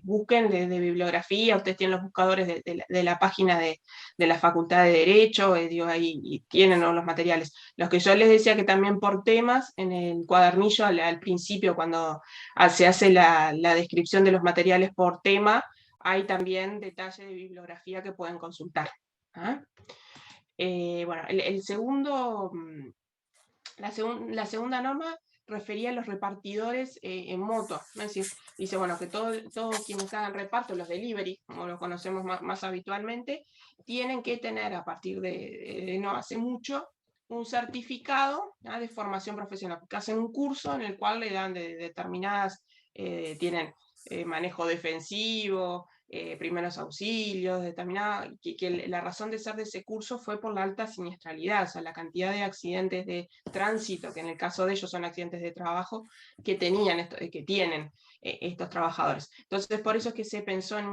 busquen de bibliografía, ustedes tienen los buscadores de la página de la Facultad de Derecho, digo, ahí y tienen, ¿no?, los materiales. Los que yo les decía que también por temas, en el cuadernillo al principio, cuando se hace la descripción de los materiales por tema, hay también detalles de bibliografía que pueden consultar. ¿Ah? Bueno, el segundo, la segunda norma refería a los repartidores en moto, ¿no? Es decir, dice, bueno, que todos quienes hagan reparto, los delivery, como lo conocemos más habitualmente, tienen que tener a partir de no hace mucho un certificado, ¿no?, de formación profesional, porque hacen un curso en el cual le dan de determinadas, tienen manejo defensivo, primeros auxilios, determinada, que la razón de ser de ese curso fue por la alta siniestralidad, o sea, la cantidad de accidentes de tránsito, que en el caso de ellos son accidentes de trabajo, que tienen estos trabajadores. Entonces, por eso es que se pensó en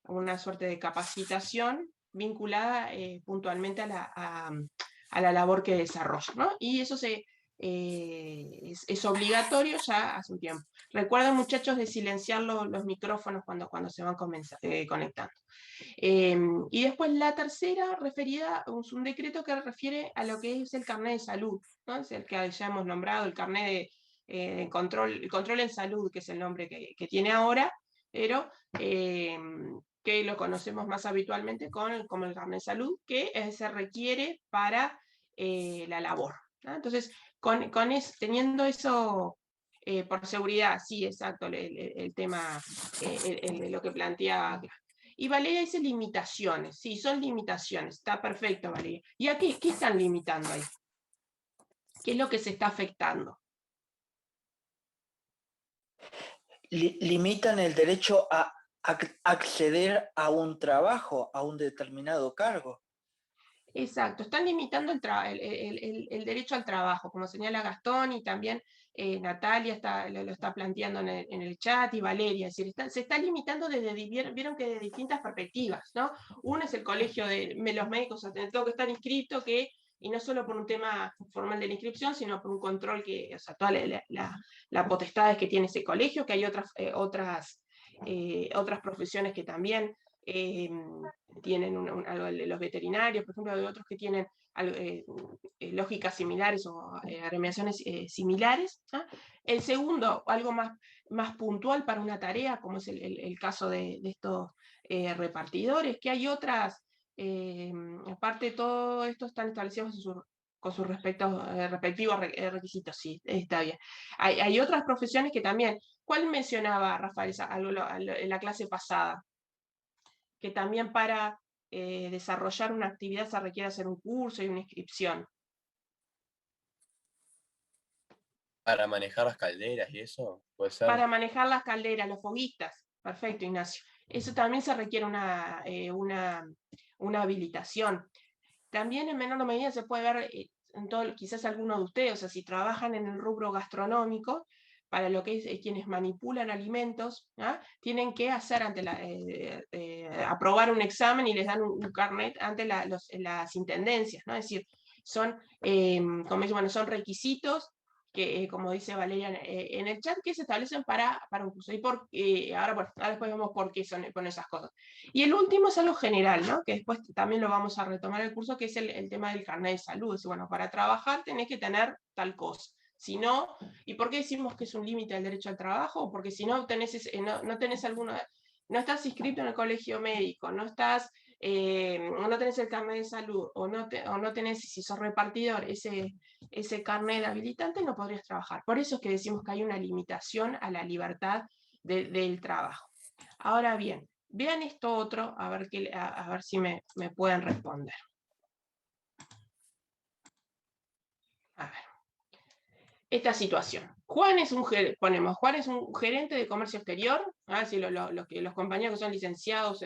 una suerte de capacitación vinculada puntualmente a la labor que desarrolla, ¿no? Y eso es obligatorio ya hace un tiempo. Recuerden, muchachos, de silenciar los micrófonos cuando se van conectando. Y después la tercera referida es un decreto que refiere a lo que es el carnet de salud, ¿no? Es el que ya hemos nombrado, el carnet de el control en salud, que es el nombre que tiene ahora, pero que lo conocemos más habitualmente como el carnet de salud, que se requiere para la labor, ¿no? Entonces, teniendo eso por seguridad, sí, exacto, el tema, lo que plantea. Y Valeria dice limitaciones. Sí, son limitaciones. Está perfecto, Valeria. ¿Y a qué están limitando ahí? ¿Qué es lo que se está afectando? Limitan el derecho a acceder a un trabajo, a un determinado cargo. Exacto, están limitando el derecho al trabajo, como señala Gastón, y también Natalia lo está planteando en el chat, y Valeria. Es decir, se está limitando vieron que de distintas perspectivas, ¿no? Uno es el colegio de los médicos, o sea, tengo que estar inscrito, y no solo por un tema formal de la inscripción, sino por un control o sea, todas las potestades que tiene ese colegio, que hay otras profesiones que también tienen algo de los veterinarios, por ejemplo, hay otros que tienen lógicas similares o agremiaciones similares. ¿Ah? El segundo, algo más puntual para una tarea, como es el caso de estos repartidores, que hay otras, aparte de todo esto, están establecidos con sus respectivos requisitos, sí, está bien. Hay otras profesiones que también, ¿cuál mencionaba Rafael en la clase pasada? Que también para desarrollar una actividad se requiere hacer un curso y una inscripción. Para manejar las calderas y eso, puede ser. Para manejar las calderas, los foguistas. Perfecto, Ignacio. Eso también se requiere una habilitación. También en menor medida se puede ver quizás algunos de ustedes, o sea, si trabajan en el rubro gastronómico, para lo que es quienes manipulan alimentos, ¿ah? Tienen que hacer aprobar un examen y les dan un carnet ante las intendencias, ¿no? Es decir, son son requisitos que, como dice Valeria en el chat, que se establecen para un curso. Ahora después vemos por qué son esas cosas. Y el último es algo general, ¿no? Que después también lo vamos a retomar el curso, que es el tema del carnet de salud. Es, bueno, para trabajar tenés que tener tal cosa. Si no, ¿y por qué decimos que es un límite del derecho al trabajo? Porque si no tenés, no tenés no estás inscrito en el colegio médico, no tenés el carnet de salud, o no tenés, si sos repartidor, ese carnet de habilitante, no podrías trabajar. Por eso es que decimos que hay una limitación a la libertad del trabajo. Ahora bien, vean esto otro, a ver si me pueden responder. A ver. Esta situación. Juan es un gerente de comercio exterior, si los compañeros que son licenciados,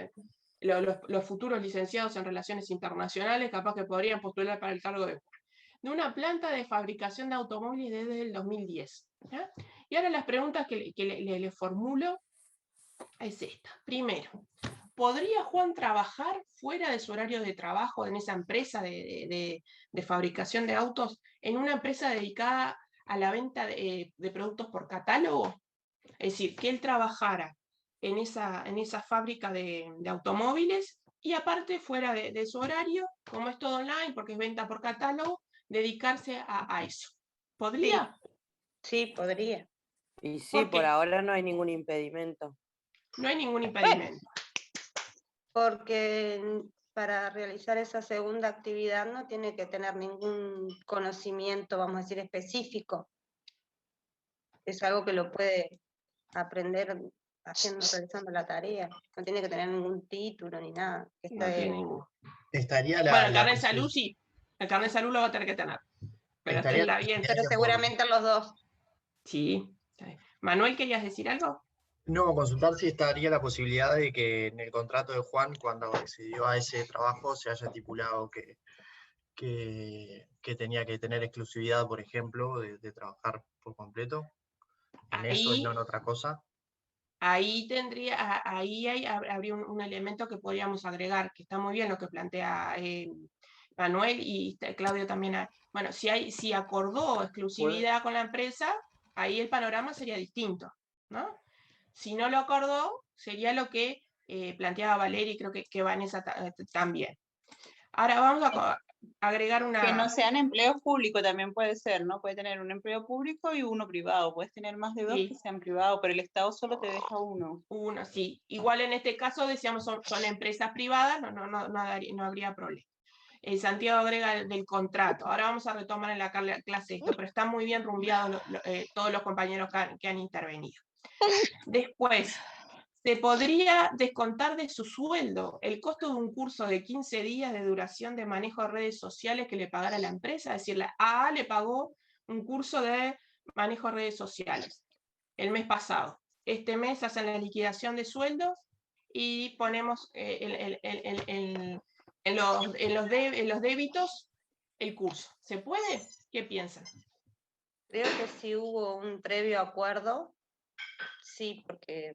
los futuros licenciados en relaciones internacionales, capaz que podrían postular para el cargo de una planta de fabricación de automóviles desde el 2010. ¿Ya? Y ahora las preguntas que le formulo es esta. Primero, ¿podría Juan trabajar fuera de su horario de trabajo en esa empresa de fabricación de autos, en una empresa dedicada a la venta de productos por catálogo? Es decir, que él trabajara en esa fábrica de automóviles, y aparte fuera de su horario, como es todo online, porque es venta por catálogo, dedicarse a eso. ¿Podría? Sí, podría. Y sí, ¿Por por qué? ahora no hay ningún impedimento. No hay ningún impedimento. Porque para realizar esa segunda actividad no tiene que tener ningún conocimiento, vamos a decir, específico. Es algo que lo puede aprender realizando la tarea. No tiene que tener ningún título ni nada. No tiene ninguno. Estaría Bueno, la, el la carnet de salud posibilidad. sí. El carnet de salud lo va a tener que tener. Pero Estaría la está bien. posibilidad Pero que por- seguramente los dos. Sí. Está bien. Manuel, ¿querías decir algo? No, consultar si estaría la posibilidad de que en el contrato de Juan, cuando accedió a ese trabajo, se haya estipulado que tenía que tener exclusividad, por ejemplo, de trabajar por completo en eso y no en otra cosa. Ahí habría un elemento que podríamos agregar, que está muy bien lo que plantea Manuel y Claudio también. Bueno, si acordó exclusividad con la empresa, ahí el panorama sería distinto, ¿no? Si no lo acordó, sería lo que planteaba Valeria y creo que Vanessa también. Ahora vamos a agregar una... Que no sean empleos públicos también puede ser, ¿no? Puede tener un empleo público y uno privado. Puedes tener más de dos Sí. que sean privados, pero el Estado solo te deja uno. Uno, sí. Igual en este caso decíamos son empresas privadas, no habría problema. Santiago agrega del contrato. Ahora vamos a retomar en la clase esto, pero está muy bien rumbeado todos los compañeros que han intervenido. Después, se podría descontar de su sueldo el costo de un curso de 15 días de duración de manejo de redes sociales que le pagara la empresa. Es decir, la AA le pagó un curso de manejo de redes sociales el mes pasado. Este mes hacen la liquidación de sueldos y ponemos en los débitos el curso. ¿Se puede? ¿Qué piensan? Creo que si hubo un previo acuerdo, sí, porque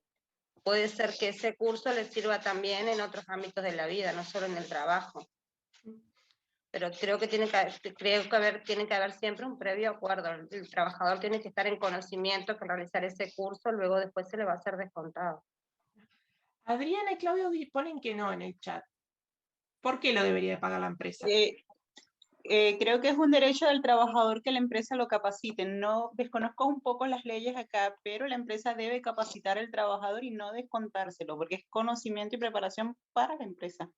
puede ser que ese curso le sirva también en otros ámbitos de la vida, no solo en el trabajo. Pero creo que tiene que haber siempre un previo acuerdo. El trabajador tiene que estar en conocimiento que realizar ese curso, luego después se le va a hacer descontado. Adriana y Claudio ponen que no en el chat. ¿Por qué lo debería de pagar la empresa? Creo que es un derecho del trabajador que la empresa lo capacite. No desconozco un poco las leyes acá, pero la empresa debe capacitar al trabajador y no descontárselo, porque es conocimiento y preparación para la empresa.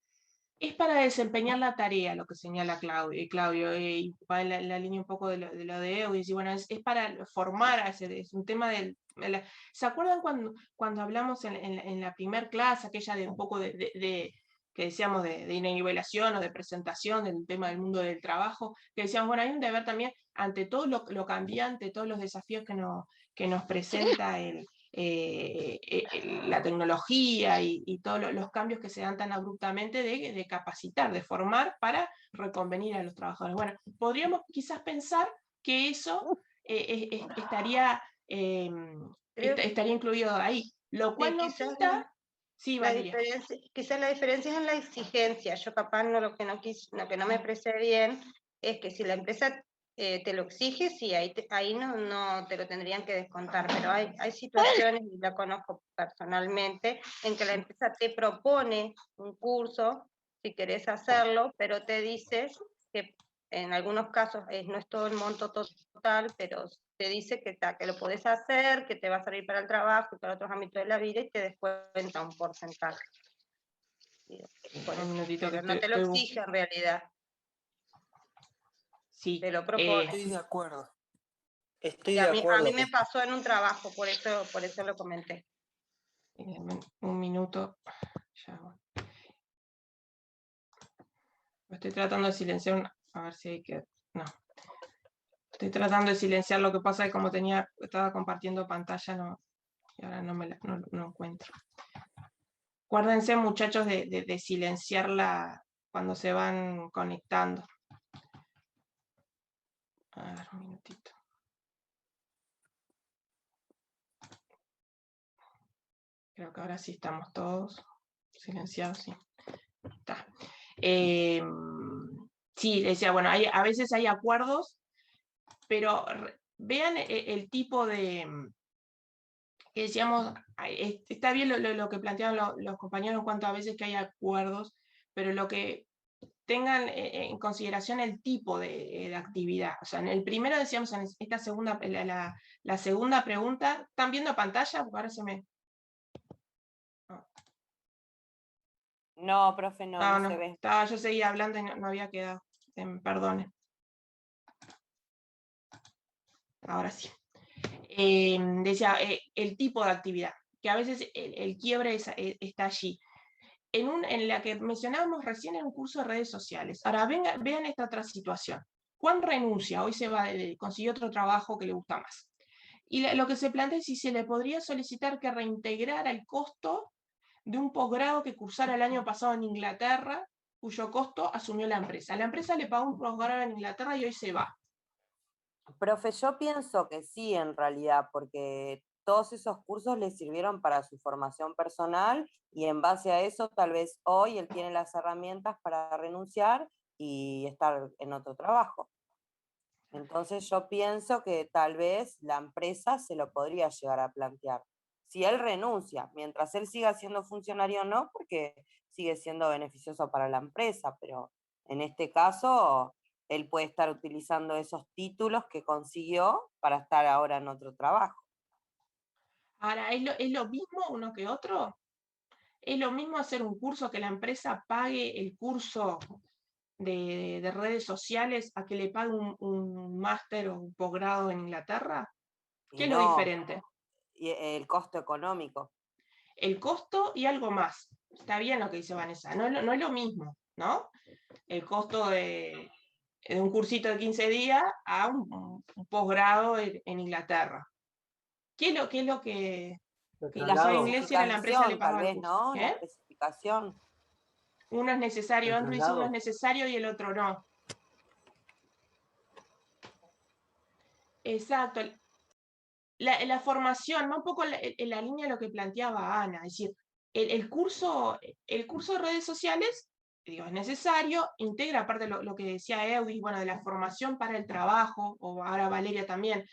Es para desempeñar la tarea, lo que señala Claudio, y va en la línea un poco de lo de Evo, y dice, bueno, es para formar, es un tema del... ¿Se acuerdan cuando hablamos en la primer clase, aquella de un poco que decíamos de nivelación o de presentación del tema del mundo del trabajo, que decíamos, bueno, hay un deber también ante todo lo cambiante, todos los desafíos que nos presenta la tecnología y todos los cambios que se dan tan abruptamente de capacitar, de formar para reconvenir a los trabajadores. Bueno, podríamos quizás pensar que eso estaría incluido ahí, lo cual no quita... Sí, Valeria. Quizás la diferencia es en la exigencia. Yo capaz lo que no me parece bien es que si la empresa te lo exige, sí, ahí no te lo tendrían que descontar, pero hay situaciones, y la conozco personalmente, en que la empresa te propone un curso, si querés hacerlo, pero te dice que en algunos casos no es todo el monto total, pero te dice que lo podés hacer, que te va a servir para el trabajo y para otros ámbitos de la vida y te descuenta un porcentaje. Un minutito que no te lo exige en realidad. Sí. Te lo propone. Estoy de acuerdo. A mí me pasó en un trabajo, por eso lo comenté. Un minuto. Ya. Estoy tratando de silenciar, a ver si hay que... No. Estoy tratando de silenciar, lo que pasa es que como estaba compartiendo pantalla, y ahora no encuentro. Acuérdense, muchachos, de silenciarla cuando se van conectando. A ver, un minutito. Creo que ahora sí estamos todos silenciados, sí. Está. Sí, decía, bueno, a veces hay acuerdos, pero vean el tipo de que decíamos, está bien lo que planteaban los compañeros en cuanto a veces que hay acuerdos, pero lo que tengan en consideración el tipo de actividad. O sea, en el primero decíamos, en esta segunda, la segunda pregunta, ¿están viendo pantalla? Porque ahora se me... No, profe, no se ve. Yo seguía hablando y no había quedado. Perdone. Ahora sí. Decía, el tipo de actividad, que a veces el quiebre está allí. En la que mencionábamos recién en un curso de redes sociales. Ahora, vean esta otra situación. Juan renuncia, hoy se va, consiguió otro trabajo que le gusta más. Y lo que se plantea es si se le podría solicitar que reintegrara el costo de un posgrado que cursara el año pasado en Inglaterra, cuyo costo asumió la empresa. La empresa le pagó un posgrado en Inglaterra y hoy se va. Profe, yo pienso que sí, en realidad, porque todos esos cursos le sirvieron para su formación personal y en base a eso tal vez hoy él tiene las herramientas para renunciar y estar en otro trabajo. Entonces yo pienso que tal vez la empresa se lo podría llegar a plantear. Si él renuncia, mientras él siga siendo funcionario no, porque sigue siendo beneficioso para la empresa, pero en este caso él puede estar utilizando esos títulos que consiguió para estar ahora en otro trabajo. Ahora, ¿es lo mismo uno que otro? ¿Es lo mismo hacer un curso que la empresa pague el curso de redes sociales a que le pague un máster o un posgrado en Inglaterra? ¿Qué es lo diferente? Y el costo económico. El costo y algo más. Está bien lo que dice Vanessa, no es lo mismo, ¿no? El costo de un cursito de 15 días a un posgrado en Inglaterra. ¿Qué es lo que Y cursar inglés si a la empresa le especificación, tal pagaba el vez, curso? ¿no? La especificación. Uno es necesario, El Andrew dice uno es traslado. necesario y el otro no. Exacto. La formación, va un poco en la línea de lo que planteaba Ana, es decir, el curso de redes sociales, digo, es necesario, integra aparte lo que decía Eudis, bueno, de la formación para el trabajo, o ahora Valeria también,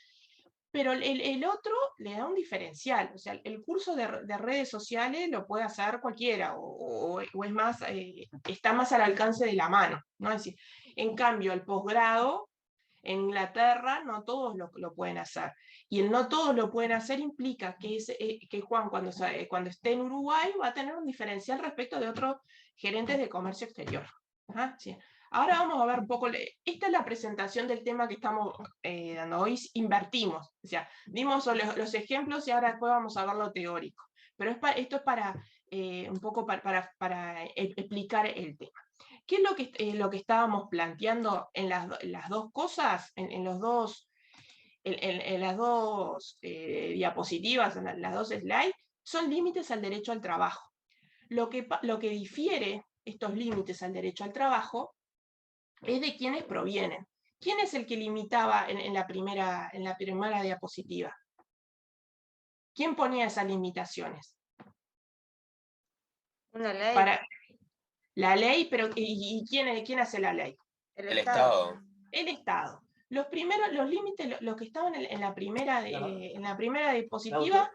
pero el otro le da un diferencial, o sea, el curso de redes sociales lo puede hacer cualquiera, o es más, está más al alcance de la mano, ¿no? Es decir, en cambio, el posgrado en Inglaterra no todos lo pueden hacer. Y el no todos lo pueden hacer implica que Juan, cuando esté en Uruguay, va a tener un diferencial respecto de otros gerentes de comercio exterior. Ajá, sí. Ahora vamos a ver un poco, esta es la presentación del tema que estamos dando hoy, invertimos, o sea, dimos los ejemplos y ahora después vamos a ver lo teórico. Pero esto es para un poco para explicar el tema. ¿Qué es lo que estábamos planteando en las dos cosas, en las dos diapositivas, en las dos slides? Son límites al derecho al trabajo. Lo que difiere estos límites al derecho al trabajo es de quiénes provienen. ¿Quién es el que limitaba en la primera diapositiva? ¿Quién ponía esas limitaciones? Una ley. La ley, pero ¿y quién hace la ley? El Estado. El Estado. Los límites, los que estaban en la primera diapositiva,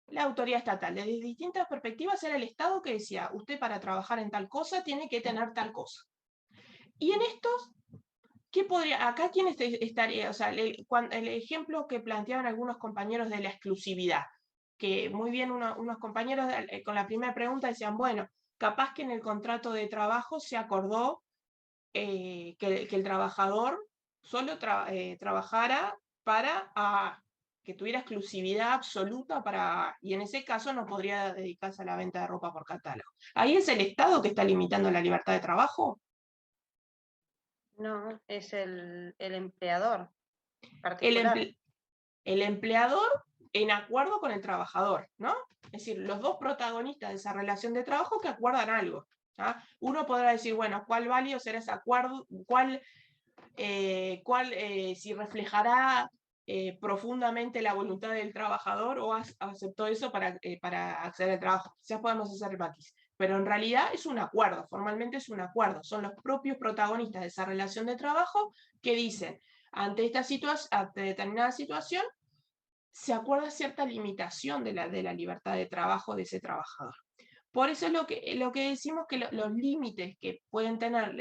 la autoridad estatal, desde distintas perspectivas era el Estado que decía, usted para trabajar en tal cosa tiene que tener tal cosa. Y en estos, acá quién estaría, o sea, el ejemplo que planteaban algunos compañeros de la exclusividad, que muy bien unos compañeros con la primera pregunta decían, bueno, capaz que en el contrato de trabajo se acordó que el trabajador solo trabajara para que tuviera exclusividad absoluta y en ese caso no podría dedicarse a la venta de ropa por catálogo. ¿Ahí es el Estado que está limitando la libertad de trabajo? No, es el empleador particular. El empleador en acuerdo con el trabajador, ¿no? Es decir, los dos protagonistas de esa relación de trabajo que acuerdan algo. ¿Ah? Uno podrá decir, bueno, ¿cuál válido será ese acuerdo? Si reflejará profundamente la voluntad del trabajador o aceptó eso para acceder al trabajo? Quizás podemos hacer el matiz. Pero en realidad es un acuerdo, formalmente es un acuerdo. Son los propios protagonistas de esa relación de trabajo que dicen, ante determinada situación, se acuerda cierta limitación de la libertad de trabajo de ese trabajador. Por eso es lo que decimos que los límites que pueden tener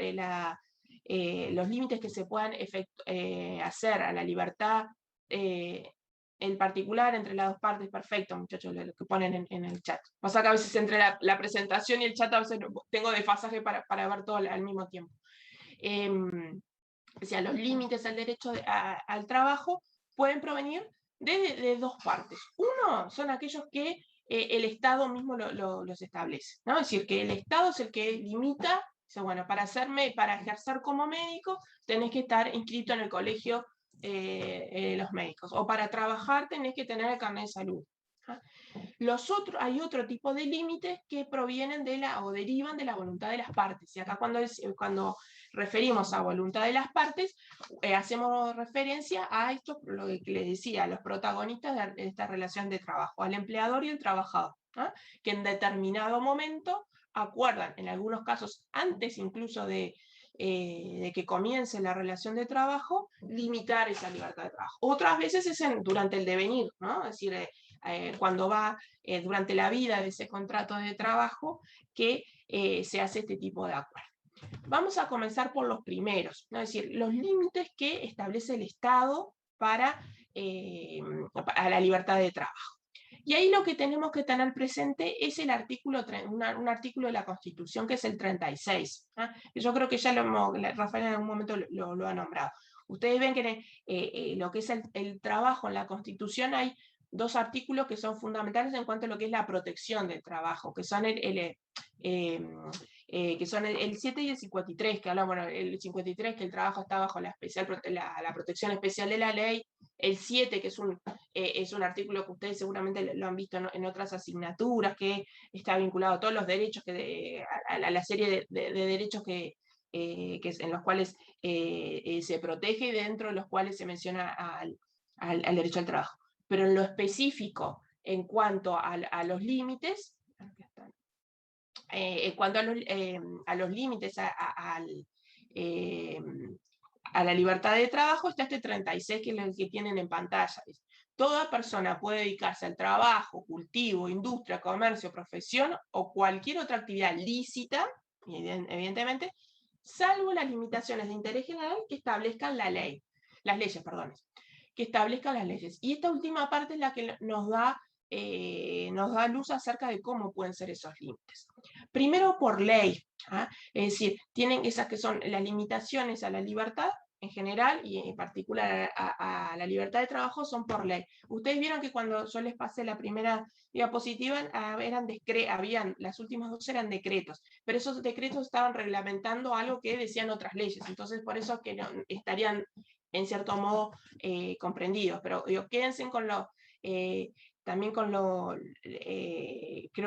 los límites que se puedan hacer a la libertad en particular entre las dos partes, perfecto, muchachos, lo que ponen en el chat. Pasa que a veces entre la presentación y el chat a veces tengo desfasaje para ver todo al mismo tiempo. O sea, los límites al derecho al trabajo pueden provenir de dos partes. Uno son aquellos que el Estado mismo los establece, ¿no? Es decir, que el Estado es el que limita, dice, bueno, para ejercer como médico tenés que estar inscrito en el colegio los médicos, o para trabajar tenés que tener el carnet de salud. ¿Ah? Hay otro tipo de límites que provienen o derivan de la voluntad de las partes. Y acá cuando referimos a voluntad de las partes, hacemos referencia a esto, lo que les decía, a los protagonistas de esta relación de trabajo, al empleador y el trabajador, ¿ah? Que en determinado momento acuerdan, en algunos casos antes incluso de que comience la relación de trabajo, limitar esa libertad de trabajo. Otras veces es durante el devenir, ¿no? Es decir, cuando va durante la vida de ese contrato de trabajo que se hace este tipo de acuerdo. Vamos a comenzar por los primeros, ¿no? Es decir, los límites que establece el Estado a la libertad de trabajo. Y ahí lo que tenemos que tener presente es el artículo, un artículo de la Constitución que es el 36. ¿Ah? Yo creo que ya Rafael en algún momento lo ha nombrado. Ustedes ven que lo que es el trabajo en la Constitución hay dos artículos que son fundamentales en cuanto a lo que es la protección del trabajo, que son el 7 y el 53, que hablan, bueno, el 53 que el trabajo está bajo la protección especial de la ley, el 7 que es un artículo que ustedes seguramente lo han visto en otras asignaturas, que está vinculado a todos los derechos, a la serie de derechos en los cuales se protege y dentro de los cuales se menciona al derecho al trabajo. Pero en lo específico, en cuanto a los límites, a los límites a la libertad de trabajo, está este 36 que es el que tienen en pantalla. Toda persona puede dedicarse al trabajo, cultivo, industria, comercio, profesión o cualquier otra actividad lícita, evidentemente, salvo las limitaciones de interés general que establezcan las leyes, que establezcan las leyes. Y esta última parte es la que nos da luz acerca de cómo pueden ser esos límites. Primero por ley, ¿ah? Es decir, tienen esas que son las limitaciones a la libertad en general y en particular a la libertad de trabajo son por ley. Ustedes vieron que cuando yo les pasé la primera diapositiva, las últimas dos eran decretos, pero esos decretos estaban reglamentando algo que decían otras leyes, entonces por eso que no, estarían en cierto modo comprendidos, pero quédense con también creo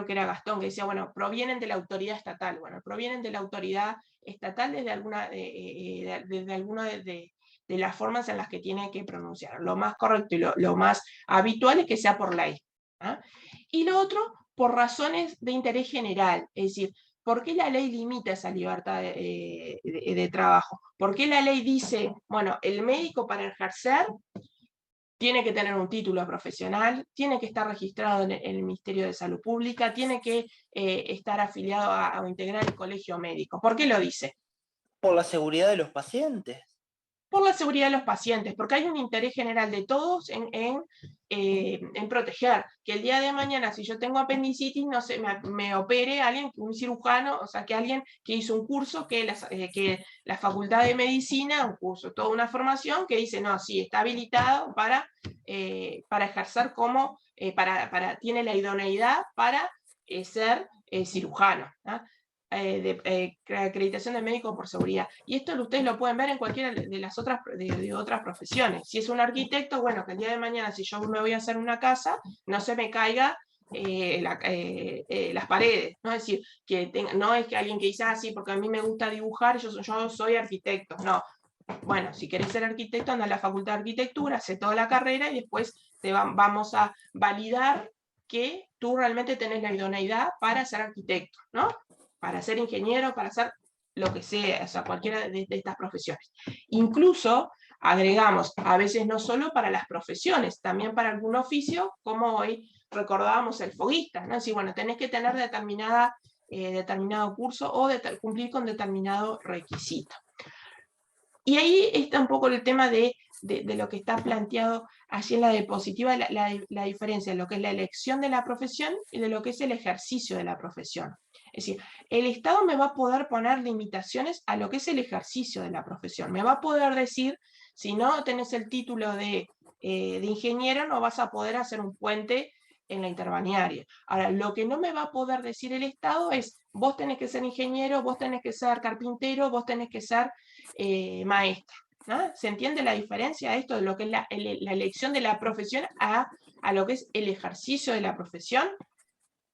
que era Gastón, que decía, bueno, provienen de la autoridad estatal. Bueno, provienen de la autoridad estatal desde alguna de las formas en las que tienen que pronunciar. Lo más correcto y lo más habitual es que sea por ley. ¿Ah? Y lo otro, por razones de interés general, es decir, ¿por qué la ley limita esa libertad de trabajo? ¿Por qué la ley dice, bueno, el médico para ejercer tiene que tener un título profesional, tiene que estar registrado en el Ministerio de Salud Pública, tiene que estar afiliado o integrar el colegio médico? ¿Por qué lo dice? Por la seguridad de los pacientes. Por la seguridad de los pacientes, porque hay un interés general de todos en proteger, que el día de mañana, si yo tengo apendicitis, no sé, me opere alguien, un cirujano, o sea, que alguien que hizo un curso, que la Facultad de Medicina, un curso, toda una formación, que dice, no, sí, está habilitado para ejercer tiene la idoneidad para ser cirujano, ¿no? De acreditación de médico por seguridad. Y esto ustedes lo pueden ver en cualquiera de las otras profesiones. Si es un arquitecto, bueno, que el día de mañana, si yo me voy a hacer una casa, no se me caiga las paredes, ¿no? Es decir, no es que alguien que dice, sí, porque a mí me gusta dibujar, yo soy arquitecto. No. Bueno, si querés ser arquitecto, anda a la Facultad de Arquitectura, hace toda la carrera y después vamos a validar que tú realmente tenés la idoneidad para ser arquitecto, ¿no? Para ser ingeniero, para hacer lo que sea, o sea, cualquiera de estas profesiones. Incluso agregamos, a veces no solo para las profesiones, también para algún oficio, como hoy recordábamos el foguista, ¿no? Es decir, bueno, tenés que tener determinado curso o cumplir con determinado requisito. Y ahí está un poco el tema de lo que está planteado allí en la diapositiva, la diferencia de lo que es la elección de la profesión y de lo que es el ejercicio de la profesión. Es decir, el Estado me va a poder poner limitaciones a lo que es el ejercicio de la profesión. Me va a poder decir, si no tenés el título de ingeniero, no vas a poder hacer un puente en la interbalnearia. Ahora, lo que no me va a poder decir el Estado es, vos tenés que ser ingeniero, vos tenés que ser carpintero, vos tenés que ser maestro. ¿No? ¿Se entiende la diferencia de esto, de lo que es la elección de la profesión a lo que es el ejercicio de la profesión?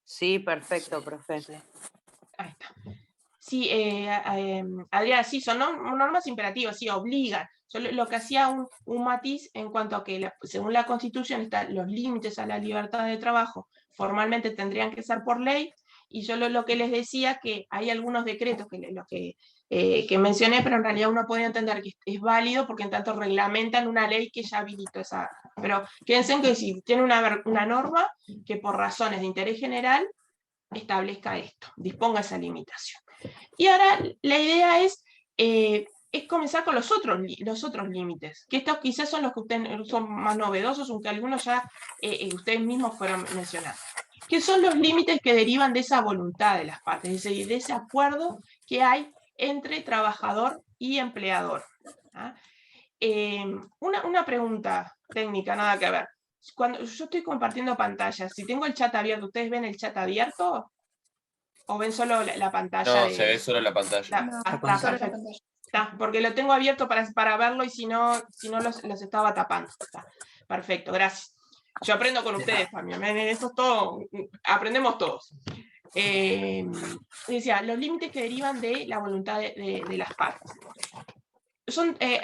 Sí, perfecto, profe. Ahí está. Sí, Adriana, sí, son normas imperativas, sí, obligan. Solo lo que hacía un matiz en cuanto a que, según la Constitución, están los límites a la libertad de trabajo, formalmente tendrían que ser por ley, y yo lo que les decía que hay algunos decretos que mencioné, pero en realidad uno puede entender que es válido porque en tanto reglamentan una ley que ya habilitó esa. Pero fíjense en que si tiene una norma que por razones de interés general establezca esto, disponga esa limitación. Y ahora la idea es comenzar con los otros límites, que estos quizás son los que ustedes son más novedosos, aunque algunos ya ustedes mismos fueron mencionando, que son los límites que derivan de esa voluntad de las partes, es decir, de ese acuerdo que hay entre trabajador y empleador. ¿Ah? Una pregunta técnica, nada que ver. Cuando yo estoy compartiendo pantalla, si tengo el chat abierto, ¿ustedes ven el chat abierto? ¿O ven solo la pantalla? No, se ve solo la pantalla. Está, porque lo tengo abierto para verlo y si no los estaba tapando. Está, perfecto, gracias. Yo aprendo con ustedes también. Esto es todo, aprendemos todos. Decía, los límites que derivan de la voluntad de las partes.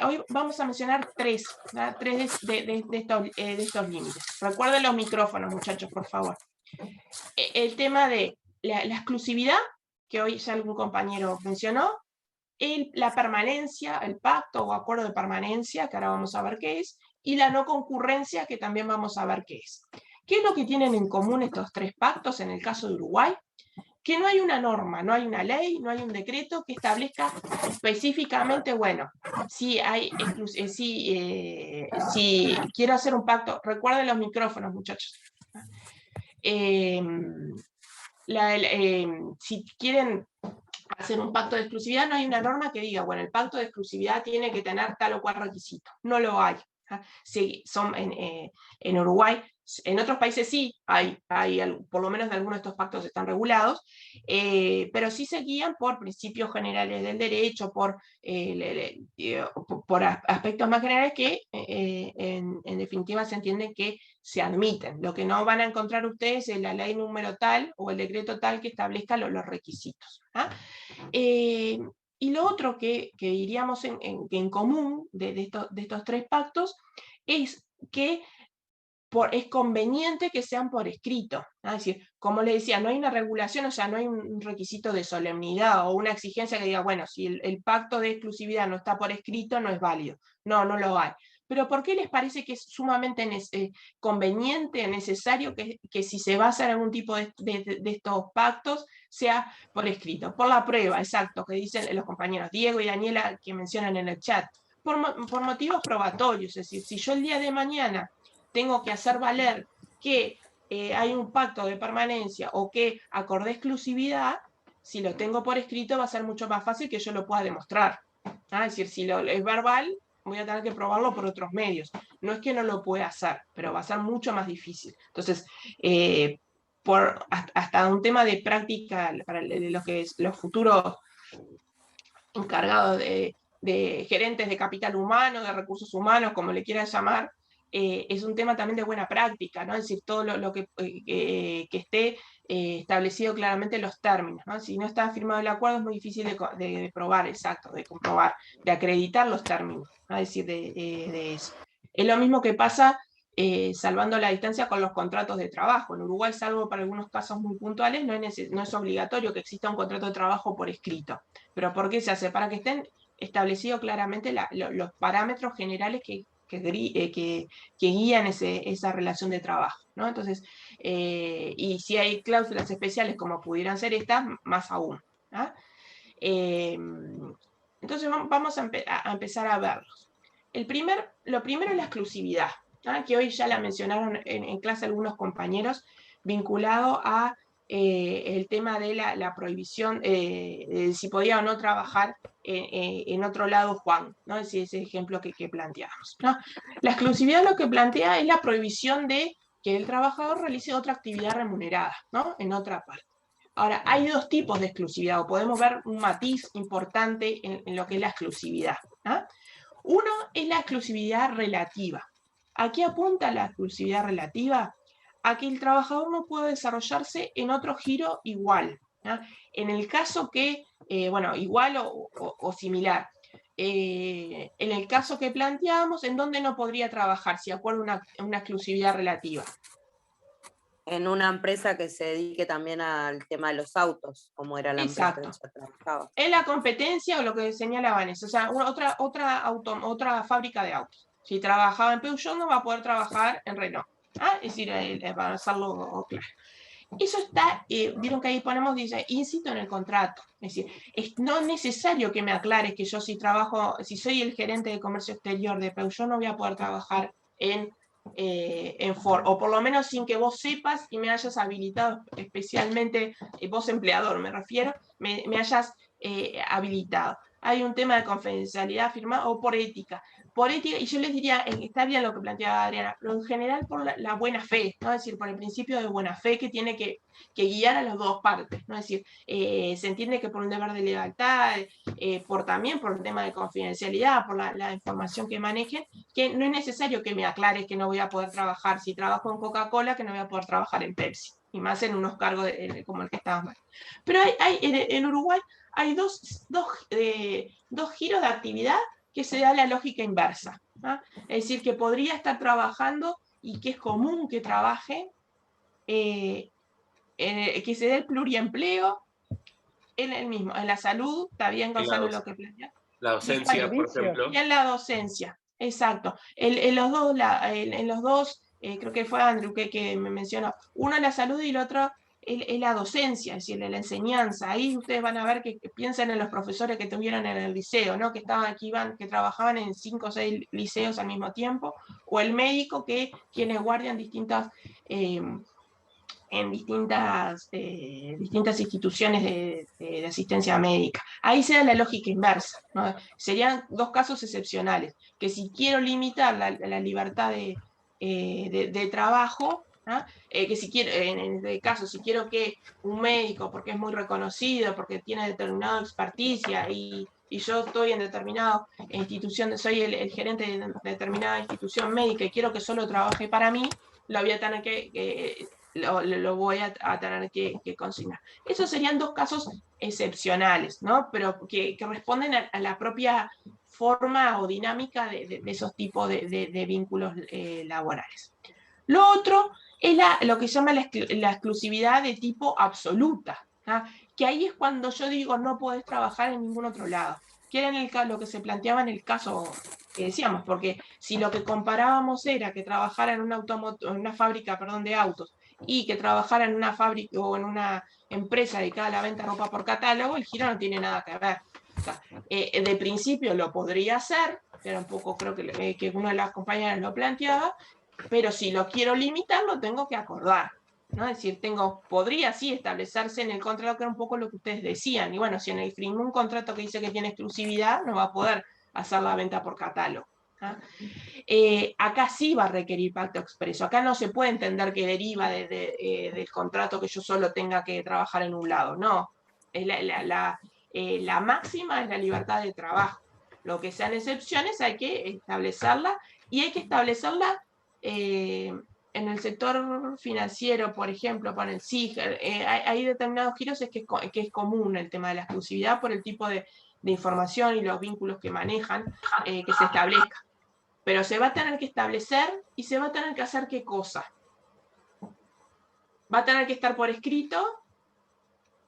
Hoy vamos a mencionar tres de estos límites. Recuerden los micrófonos, muchachos, por favor. El tema de la exclusividad, que hoy ya algún compañero mencionó, la permanencia, el pacto o acuerdo de permanencia, que ahora vamos a ver qué es, y la no concurrencia, que también vamos a ver qué es. ¿Qué es lo que tienen en común estos tres pactos en el caso de Uruguay? Que no hay una norma, no hay una ley, no hay un decreto que establezca específicamente, bueno, si quiero hacer un pacto, recuerden los micrófonos, muchachos. Si quieren hacer un pacto de exclusividad, no hay una norma que diga, bueno, el pacto de exclusividad tiene que tener tal o cual requisito. No lo hay. Sí, en Uruguay, en otros países sí, hay por lo menos de algunos de estos pactos están regulados, pero sí se guían por principios generales del derecho, por aspectos más generales que en definitiva se entienden que se admiten. Lo que no van a encontrar ustedes es la ley número tal o el decreto tal que establezca los requisitos. Y lo otro que diríamos en común de estos tres pactos es que es conveniente que sean por escrito. Es decir, como les decía, no hay una regulación, o sea, no hay un requisito de solemnidad o una exigencia que diga, bueno, si el pacto de exclusividad no está por escrito, no es válido. No lo hay. Pero ¿por qué les parece que es sumamente conveniente, necesario que si se va a hacer algún tipo de estos pactos, sea por escrito? Por la prueba, exacto, que dicen los compañeros Diego y Daniela que mencionan en el chat. Por motivos probatorios, es decir, si yo el día de mañana tengo que hacer valer que hay un pacto de permanencia o que acordé exclusividad, si lo tengo por escrito va a ser mucho más fácil que yo lo pueda demostrar. Es decir, si es verbal, voy a tener que probarlo por otros medios. No es que no lo pueda hacer, pero va a ser mucho más difícil. Entonces, hasta un tema de práctica para los futuros encargados de gerentes de capital humano, de recursos humanos, como le quieran llamar, es un tema también de buena práctica, ¿no? Es decir, todo lo que esté establecido claramente los términos, ¿no? Si no está firmado el acuerdo es muy difícil de probar, exacto, de comprobar, de acreditar los términos, ¿no? Es decir, de eso. Es lo mismo que pasa salvando la distancia con los contratos de trabajo. En Uruguay, salvo para algunos casos muy puntuales, no es obligatorio que exista un contrato de trabajo por escrito. ¿Pero por qué se hace? Para que estén establecido claramente los parámetros generales que guían esa relación de trabajo, ¿no? Entonces, y si hay cláusulas especiales como pudieran ser estas, más aún, ¿no? Entonces vamos a empezar a verlos. Lo primero es la exclusividad, ¿no? Que hoy ya la mencionaron en clase algunos compañeros, vinculado a el tema de la prohibición, de si podía o no trabajar en otro lado Juan, ¿no? Ese ejemplo que planteamos, ¿no? La exclusividad lo que plantea es la prohibición de que el trabajador realice otra actividad remunerada, ¿no? En otra parte. Ahora, hay dos tipos de exclusividad, o podemos ver un matiz importante en lo que es la exclusividad, ¿no? Uno es la exclusividad relativa. ¿A qué apunta la exclusividad relativa? A que el trabajador no puede desarrollarse en otro giro igual, ¿no? En el caso que, bueno, igual o similar. En el caso que planteamos, ¿en dónde no podría trabajar si acuerda una exclusividad relativa? En una empresa que se dedique también al tema de los autos, como era la empresa que ella trabajaba. En la competencia, o lo que señala Vanessa, o sea, otra fábrica de autos. Si trabajaba en Peugeot, no va a poder trabajar en Renault. Es decir, para hacerlo claro. Eso está, vieron que ahí ponemos, dice, íncito en el contrato. Es decir, no es necesario que me aclares que yo si soy el gerente de comercio exterior de Peugeot, no voy a poder trabajar en Ford, o por lo menos sin que vos sepas y me hayas habilitado, especialmente vos empleador me refiero, me hayas habilitado. Hay un tema de confidencialidad firmado o por ética, y yo les diría, está bien lo que planteaba Adriana, pero en general por la buena fe, ¿no? Es decir, por el principio de buena fe que tiene que guiar a las dos partes, ¿no? Es decir, se entiende que por un deber de lealtad, también por un tema de confidencialidad, por la información que manejen, que no es necesario que me aclares que no voy a poder trabajar, si trabajo en Coca-Cola, que no voy a poder trabajar en Pepsi, y más en unos cargos como el que estábamos. Pero en Uruguay hay dos giros de actividad que se da la lógica inversa, ¿no? Es decir, que podría estar trabajando y que es común que trabaje, que se dé el pluriempleo en el mismo, en la salud, está bien Gonzalo lo que plantea. La docencia, por ejemplo. Y en la docencia, exacto. En los dos, creo que fue Andrew que me mencionó, uno es la salud y el otro es la docencia, es decir, la enseñanza. Ahí ustedes van a ver que piensan en los profesores que tuvieron en el liceo, ¿no? Que trabajaban en 5 o 6 liceos al mismo tiempo, o el médico quienes guardian en distintas instituciones de asistencia médica. Ahí se da la lógica inversa, ¿no? Serían dos casos excepcionales, que si quiero limitar la libertad de trabajo, ¿no? Que si quiero, en este caso, si quiero que un médico, porque es muy reconocido, porque tiene determinada experticia y yo estoy en determinada institución, soy el gerente de determinada institución médica y quiero que solo trabaje para mí, lo voy a tener lo voy a tener que consignar. Esos serían dos casos excepcionales, ¿no? Pero que responden a la propia forma o dinámica de esos tipos de vínculos laborales. Lo otro es lo que se llama la exclusividad de tipo absoluta, ¿no? Que ahí es cuando yo digo no podés trabajar en ningún otro lado, que era lo que se planteaba en el caso que decíamos, porque si lo que comparábamos era que trabajara en una fábrica de autos y que trabajara en una fábrica o en una empresa dedicada a la venta de ropa por catálogo, el giro no tiene nada que ver. O sea, de principio lo podría hacer, era un poco, creo que una de las compañeras lo planteaba, pero si lo quiero limitar, lo tengo que acordar, ¿no? Es decir, podría sí establecerse en el contrato, que era un poco lo que ustedes decían, y bueno, si en el un contrato que dice que tiene exclusividad, no va a poder hacer la venta por catálogo. Acá sí va a requerir pacto expreso, acá no se puede entender que deriva del contrato que yo solo tenga que trabajar en un lado, no, la máxima es la libertad de trabajo, lo que sean excepciones hay que establecerla, y hay que establecerla en el sector financiero, por ejemplo, con el SIG, hay determinados giros que es común el tema de la exclusividad por el tipo de información y los vínculos que manejan, que se establezca. Pero se va a tener que establecer y se va a tener que hacer ¿qué cosa? Va a tener que estar por escrito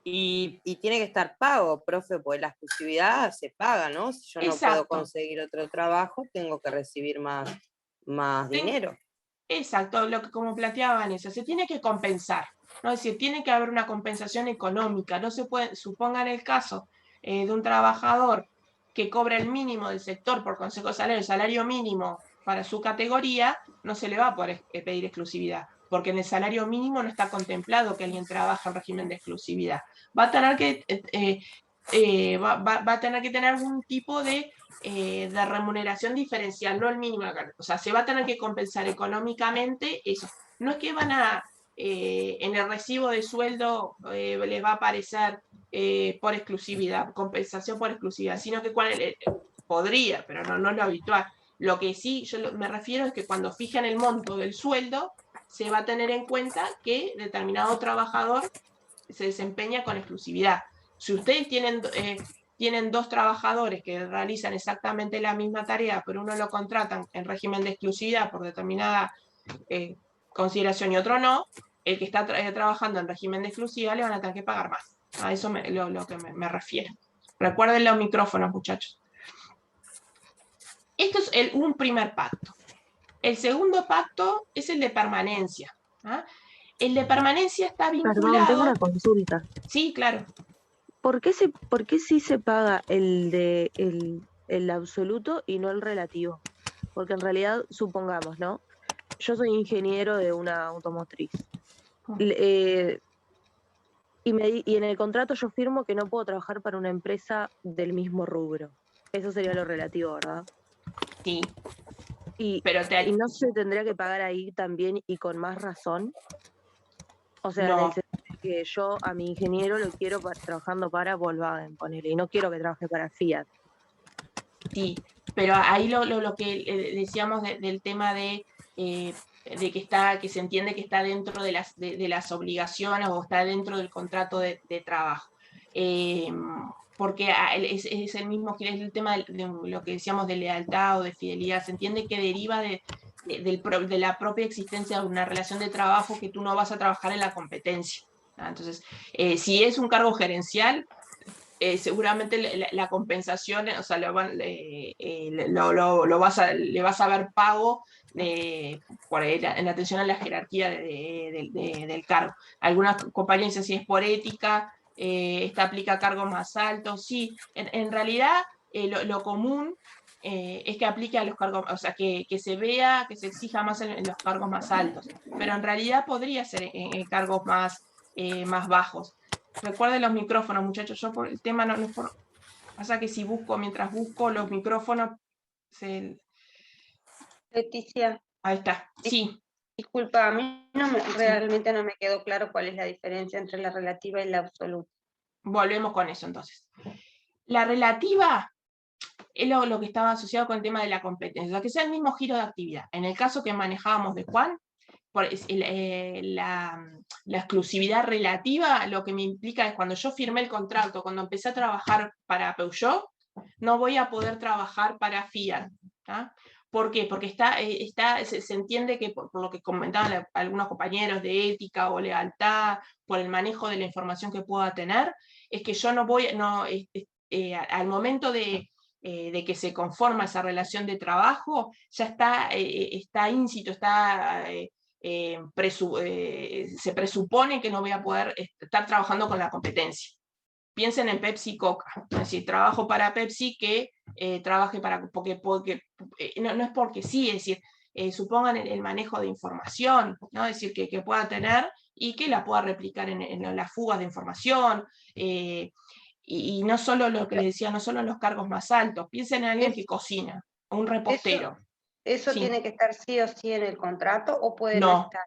Y tiene que estar pago, profe, porque la exclusividad se paga, ¿no? Si yo no puedo Exacto. conseguir otro trabajo, tengo que recibir más dinero. Exacto, lo que como planteaba Vanessa, se tiene que compensar, ¿no? Es decir, tiene que haber una compensación económica. No se puede, supongan el caso de un trabajador que cobra el mínimo del sector por consejo de salario, el salario mínimo para su categoría, no se le va a poder pedir exclusividad, porque en el salario mínimo no está contemplado que alguien trabaje en régimen de exclusividad. Va a tener que, va a tener que tener algún tipo de remuneración diferencial, no el mínimo. O sea, se va a tener que compensar económicamente eso. No es que van a, en el recibo de sueldo les va a aparecer por exclusividad, compensación por exclusividad, sino que podría, pero no es lo habitual. Lo que sí yo me refiero es que cuando fijan el monto del sueldo, se va a tener en cuenta que determinado trabajador se desempeña con exclusividad. Si ustedes tienen dos trabajadores que realizan exactamente la misma tarea, pero uno lo contratan en régimen de exclusividad por determinada consideración y otro no, el que está trabajando en régimen de exclusividad le van a tener que pagar más. A eso lo que me refiero. Recuerden los micrófonos, muchachos. Esto es un primer pacto. El segundo pacto es el de permanencia. ¿Ah? El de permanencia está vinculado... Perdón, tengo una consulta. Sí, claro. ¿Por qué sí se paga el absoluto y no el relativo? Porque en realidad, supongamos, ¿no? Yo soy ingeniero de una automotriz. Y en el contrato yo firmo que no puedo trabajar para una empresa del mismo rubro. Eso sería lo relativo, ¿verdad? Sí. ¿Y no se tendría que pagar ahí también y con más razón? O sea, no. En el sentido de que yo a mi ingeniero lo quiero trabajando para Volkswagen, ponele, y no quiero que trabaje para Fiat. Sí, pero ahí lo que decíamos del tema de que se entiende que está dentro de las obligaciones o está dentro del contrato de trabajo. Porque es el mismo que es el tema de lo que decíamos de lealtad o de fidelidad. Se entiende que deriva de la propia existencia de una relación de trabajo, que tú no vas a trabajar en la competencia. Entonces, si es un cargo gerencial, seguramente la compensación, o sea, le vas a ver pago en atención a la jerarquía del cargo. Algunas compañías dicen si es por ética, esta aplica cargos más altos. Sí, en realidad lo común es que aplique a los cargos, o sea, que se vea, que se exija más en los cargos más altos, pero en realidad podría ser en cargos más bajos. Recuerden los micrófonos, muchachos. Yo por el tema no es por... Pasa que si mientras busco los micrófonos... Leticia. Ahí está, sí. Disculpa, a mí realmente no me quedó claro cuál es la diferencia entre la relativa y la absoluta. Volvemos con eso entonces. La relativa es lo que estaba asociado con el tema de la competencia, o sea, que sea el mismo giro de actividad. En el caso que manejábamos de Juan, la exclusividad relativa lo que me implica es cuando yo firmé el contrato, cuando empecé a trabajar para Peugeot, no voy a poder trabajar para Fiat. ¿Ah? ¿Por qué? Porque se entiende que por lo que comentaban algunos compañeros de ética o lealtad, por el manejo de la información que pueda tener, es que yo no voy, al momento de que se conforma esa relación de trabajo, ya está íncito, se presupone que no voy a poder estar trabajando con la competencia. Piensen en Pepsi y Coca. Es decir, trabajo para Pepsi que trabaje para... porque no es porque sí, es decir, supongan el manejo de información, ¿no? Es decir, que pueda tener y que la pueda replicar en las fugas de información. Y no solo lo que les decía, no solo en los cargos más altos. Piensen en alguien que cocina, un repostero. ¿Eso sí. tiene que estar sí o sí en el contrato o puede no estar?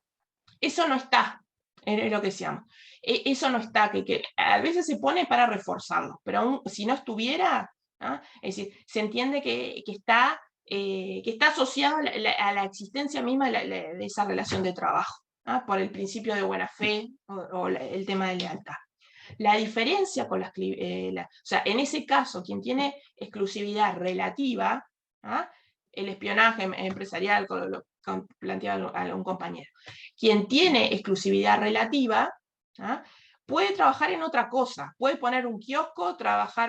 Eso no está, es lo que decíamos. Eso no está, que a veces se pone para reforzarlo, pero aún si no estuviera, ¿ah? Es decir, se entiende que está asociado a la existencia misma de esa relación de trabajo, ¿ah? Por el principio de buena fe o el tema de lealtad. La diferencia con o sea, en ese caso, quien tiene exclusividad relativa, ¿ah? El espionaje empresarial, lo planteaba algún compañero. Quien tiene exclusividad relativa, ¿ah? puede trabajar en otra cosa, puede poner un kiosco,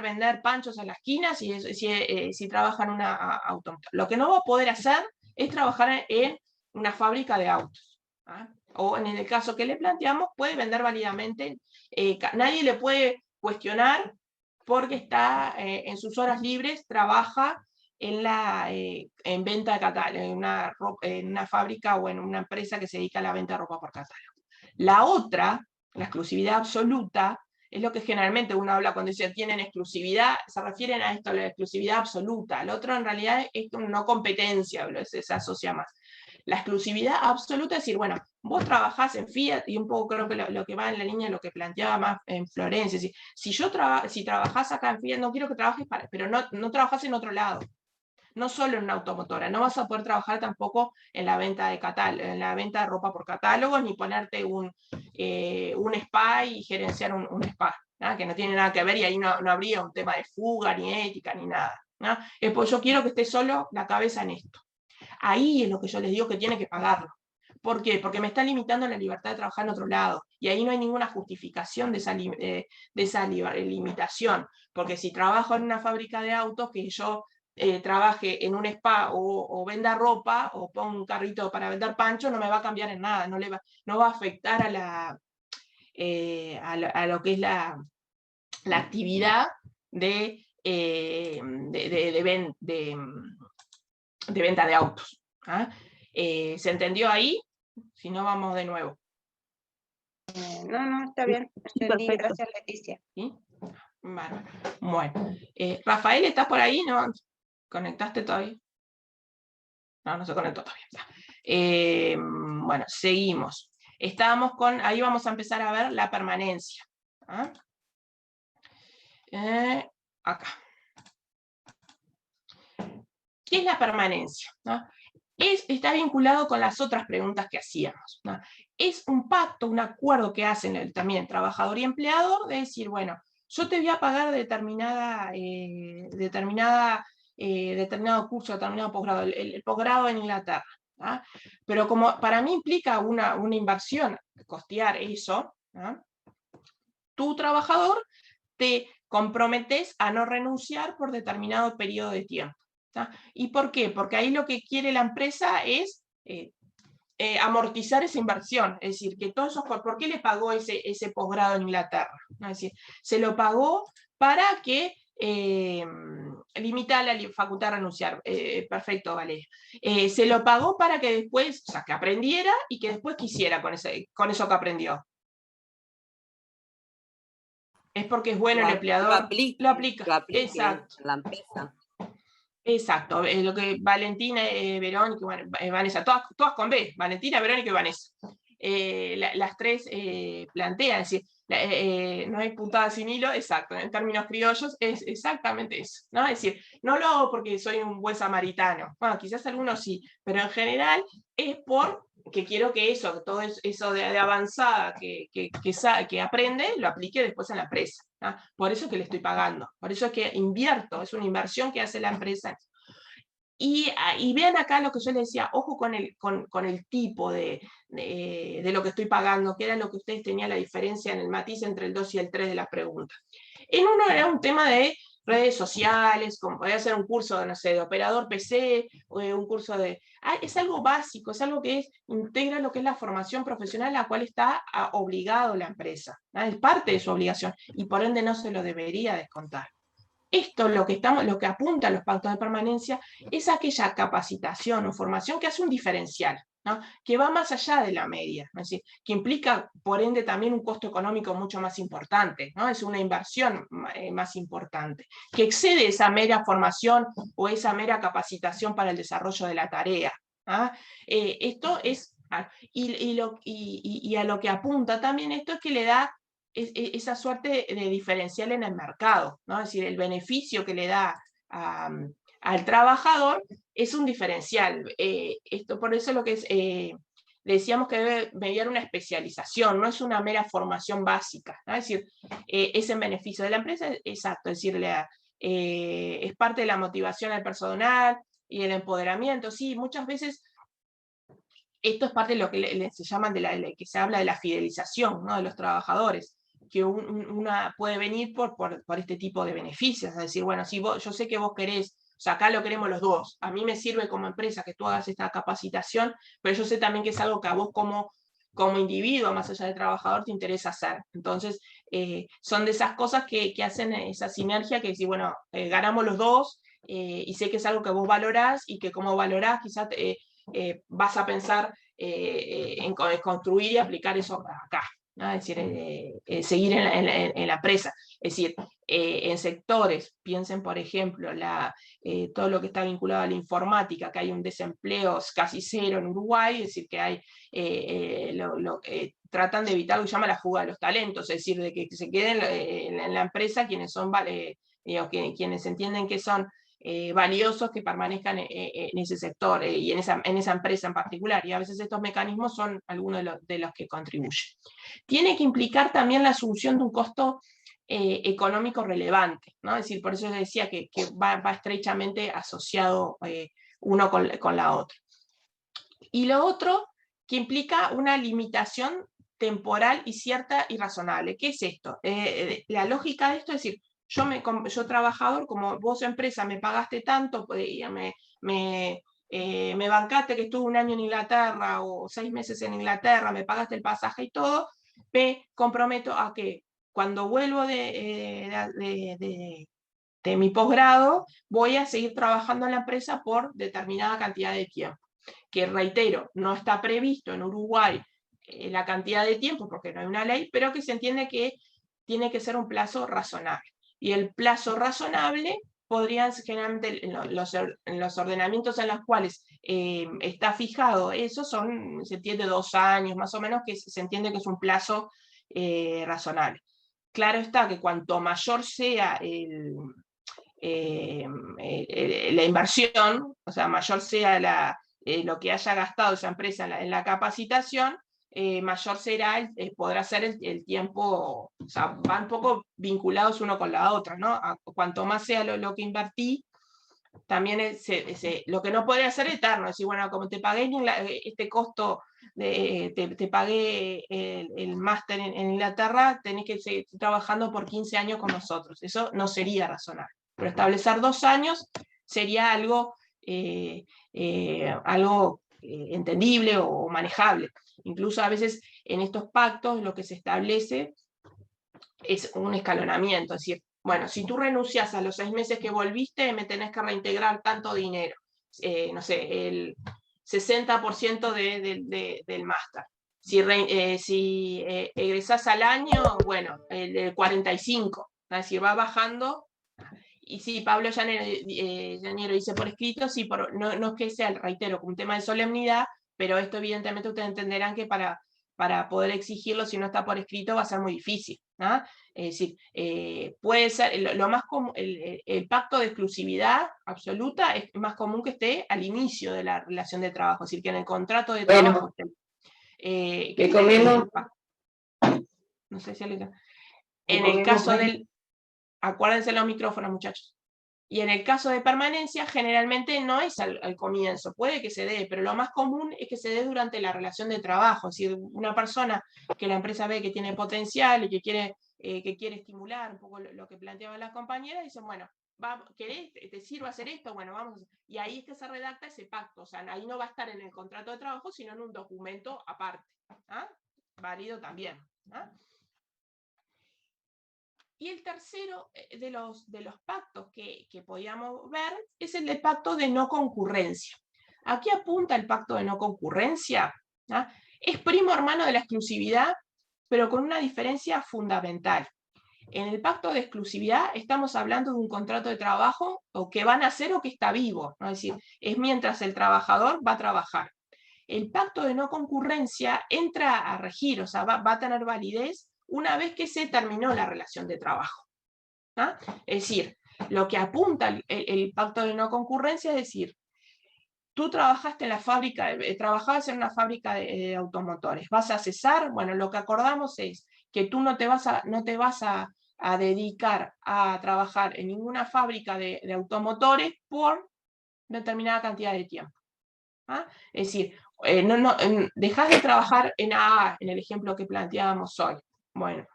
vender panchos a las esquinas si trabaja en una automotora. Lo que no va a poder hacer es trabajar en una fábrica de autos. ¿Ah? O en el caso que le planteamos, puede vender válidamente, nadie le puede cuestionar porque está en sus horas libres, trabaja en venta de catálogo, en una fábrica o en una empresa que se dedica a la venta de ropa por catálogo. La otra, la exclusividad absoluta, es lo que generalmente uno habla cuando dice tienen exclusividad, se refieren a esto, la exclusividad absoluta. El otro en realidad es no competencia, se asocia más. La exclusividad absoluta es decir, bueno, vos trabajás en Fiat, y un poco creo que lo que va en la línea de lo que planteaba más en Florencia, es decir, si trabajás acá en Fiat, no quiero que trabajes pero no trabajás en otro lado. No solo en una automotora, no vas a poder trabajar tampoco en la venta de ropa por catálogos, ni ponerte un spa y gerenciar un spa, ¿no? Que no tiene nada que ver, y ahí no habría un tema de fuga, ni ética, ni nada, ¿no? Pues yo quiero que esté solo la cabeza en esto. Ahí es lo que yo les digo que tiene que pagarlo. ¿Por qué? Porque me está limitando la libertad de trabajar en otro lado, y ahí no hay ninguna justificación de esa limitación, porque si trabajo en una fábrica de autos, que yo trabaje en un spa o venda ropa o ponga un carrito para vender pancho, no me va a cambiar en nada, no va a afectar a lo que es la actividad de venta de autos. ¿Ah? ¿Se entendió ahí? Si no, vamos de nuevo. No, está bien. Entendí, perfecto. gracias, Leticia. ¿Sí? Bueno. Rafael, ¿estás por ahí? ¿No? ¿Conectaste todavía? No se conectó todavía. Bueno, seguimos. Ahí vamos a empezar a ver la permanencia. ¿Ah? Acá. ¿Qué es la permanencia? ¿No? Está vinculado con las otras preguntas que hacíamos, ¿no? Es un pacto, un acuerdo que hacen también trabajador y empleador de decir, bueno, yo te voy a pagar determinado curso, determinado posgrado, el posgrado en Inglaterra. ¿No? Pero como para mí implica una inversión, costear eso, ¿no? Tu trabajador te comprometes a no renunciar por determinado periodo de tiempo. ¿Tá? ¿Y por qué? Porque ahí lo que quiere la empresa es amortizar esa inversión, es decir, que todos esos, ¿por qué le pagó ese posgrado en Inglaterra? ¿No? Es decir, se lo pagó para que limita la facultad de renunciar. Perfecto, Valeria. Se lo pagó para que después, o sea, que aprendiera y que después quisiera con eso que aprendió. Es porque es bueno el empleador, lo aplica. Exacto. La empresa. Exacto, lo que Valentina, Verónica, Vanessa, todas con B, Valentina, Verónica y Vanessa. Las tres plantean, es decir, no hay puntada sin hilo, exacto, en términos criollos es exactamente eso, ¿no? Es decir, no lo hago porque soy un buen samaritano, bueno, quizás algunos sí, pero en general es porque quiero que todo eso de avanzada que aprende, lo aplique después en la empresa. ¿No? Por eso es que le estoy pagando, por eso es que invierto, es una inversión que hace la empresa. Y vean acá lo que yo les decía, ojo con el tipo de lo que estoy pagando, que era lo que ustedes tenían la diferencia en el matiz entre el 2 y el 3 de las preguntas. En uno era un tema de redes sociales, como podía ser un curso, no sé, de operador PC, o un curso de... es algo básico, es algo que integra lo que es la formación profesional a la cual está obligado la empresa, ¿no? Es parte de su obligación, y por ende no se lo debería descontar. Esto, lo que apunta a los pactos de permanencia, es aquella capacitación o formación que hace un diferencial, ¿no? Que va más allá de la media, ¿no? Es decir, que implica, por ende, también un costo económico mucho más importante, ¿no? Es una inversión más importante, que excede esa mera formación o esa mera capacitación para el desarrollo de la tarea. ¿Ah? Esto es, y a lo que apunta también esto es que le da esa suerte de diferencial en el mercado, ¿no? Es decir, el beneficio que le da al trabajador es un diferencial. Por eso lo que es, decíamos que debe mediar una especialización, no es una mera formación básica, ¿no? Es decir, es en beneficio de la empresa, exacto, es decir, es parte de la motivación del personal y el empoderamiento. Sí, muchas veces esto es parte de lo que se llama, que se habla de la fidelización, ¿no? De los trabajadores, una puede venir por este tipo de beneficios. Es decir, bueno, si yo sé que vos querés, o sea, acá lo queremos los dos. A mí me sirve como empresa que tú hagas esta capacitación, pero yo sé también que es algo que a vos como individuo, más allá del trabajador, te interesa hacer. Entonces, son de esas cosas que hacen esa sinergia, que decir, bueno, ganamos los dos, y sé que es algo que vos valorás, y que como valorás, quizás vas a pensar en construir y aplicar eso acá, ¿no? Es decir, seguir en la empresa. Es decir, en sectores, piensen por ejemplo, todo lo que está vinculado a la informática, que hay un desempleo casi cero en Uruguay, es decir, que hay, tratan de evitar lo que se llama la fuga de los talentos, es decir, de que se queden en la empresa quienes son, quienes entienden que son valiosos, que permanezcan en ese sector y en esa empresa en particular, y a veces estos mecanismos son algunos de los que contribuyen. Tiene que implicar también la asunción de un costo económico relevante, ¿no? Es decir, por eso decía que va estrechamente asociado uno con la otra. Y lo otro, que implica una limitación temporal y cierta y razonable. ¿Qué es esto? La lógica de esto es decir, yo trabajador, como vos empresa me pagaste tanto, me bancaste que estuve un año en Inglaterra o 6 meses en Inglaterra, me pagaste el pasaje y todo, me comprometo a que cuando vuelvo de mi posgrado, voy a seguir trabajando en la empresa por determinada cantidad de tiempo. Que reitero, no está previsto en Uruguay la cantidad de tiempo, porque no hay una ley, pero que se entiende que tiene que ser un plazo razonable. Y el plazo razonable podrían generalmente, en los ordenamientos en los cuales está fijado eso, se entiende 2 años, más o menos, que se entiende que es un plazo razonable. Claro está que cuanto mayor sea la inversión, o sea, mayor sea lo que haya gastado esa empresa en la capacitación, mayor podrá ser el tiempo, o sea, van un poco vinculados uno con la otra, ¿no? Cuanto más sea lo que invertí, también lo que no podría ser eterno, es decir, bueno, como te pagué este costo, te pagué el máster en Inglaterra, tenés que seguir trabajando por 15 años con nosotros. Eso no sería razonable. Pero establecer 2 años sería algo entendible o manejable. Incluso a veces en estos pactos lo que se establece es un escalonamiento, es decir, bueno, si tú renuncias a los 6 meses que volviste, me tenés que reintegrar tanto dinero, no sé, el 60% del máster. Si egresás al año, bueno, el 45%, es decir, va bajando. Y sí, Pablo Llanero dice por escrito, sí, no es que sea, reitero, un tema de solemnidad, pero esto evidentemente ustedes entenderán que para poder exigirlo, si no está por escrito, va a ser muy difícil, ¿no? Es decir, puede ser, lo más común, el pacto de exclusividad absoluta es más común que esté al inicio de la relación de trabajo, es decir, que en el contrato de trabajo que comemos. No sé si alguien... En el caso del... Acuérdense los micrófonos, muchachos. Y en el caso de permanencia, generalmente no es al comienzo, puede que se dé, pero lo más común es que se dé durante la relación de trabajo. Es decir, una persona que la empresa ve que tiene potencial y que quiere estimular un poco lo que planteaban las compañeras, dicen, bueno, ¿querés? ¿Te sirve hacer esto? Bueno, vamos. Y ahí es que se redacta ese pacto. O sea, ahí no va a estar en el contrato de trabajo, sino en un documento aparte. ¿Ah? Válido también. ¿Ah? Y el tercero de los pactos que podíamos ver es el del pacto de no concurrencia. ¿A qué apunta el pacto de no concurrencia? ¿Ah? Es primo hermano de la exclusividad, pero con una diferencia fundamental. En el pacto de exclusividad estamos hablando de un contrato de trabajo o que van a hacer o que está vivo, ¿no? Es decir, es mientras el trabajador va a trabajar. El pacto de no concurrencia entra a regir, o sea, va a tener validez una vez que se terminó la relación de trabajo. ¿Ah? Es decir, lo que apunta el pacto de no concurrencia es decir, tú trabajaste en la fábrica, trabajabas en una fábrica de automotores, vas a cesar, bueno, lo que acordamos es que tú no te vas a dedicar a trabajar en ninguna fábrica de automotores por determinada cantidad de tiempo. ¿Ah? Es decir, dejás de trabajar en AA, en el ejemplo que planteábamos hoy. Bueno,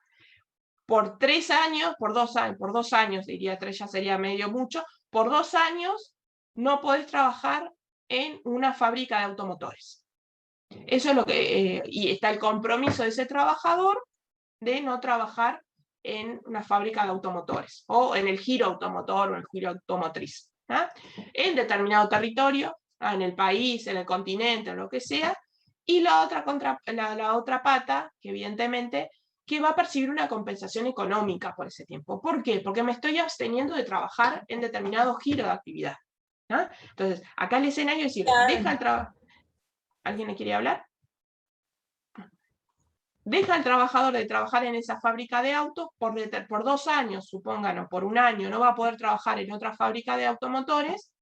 por 3 años, por 2 años, diría 3 ya sería medio mucho, por 2 años no podés trabajar en una fábrica de automotores. Eso es lo que, y está el compromiso de ese trabajador de no trabajar en una fábrica de automotores, o en el giro automotor, o en el giro automotriz, en determinado territorio, en el país, en el continente, o lo que sea, y la otra pata, que evidentemente, que va a percibir una compensación económica por ese tiempo. ¿Por qué? Porque me estoy absteniendo de trabajar en determinado giro de actividad. Entonces, acá el escenario es decir, deja el trabajo. ¿Alguien le quiere hablar? Deja al trabajador de trabajar en esa fábrica de autos por 2 años, supongan, o por 1 año, no va a poder trabajar en otra fábrica de automotores,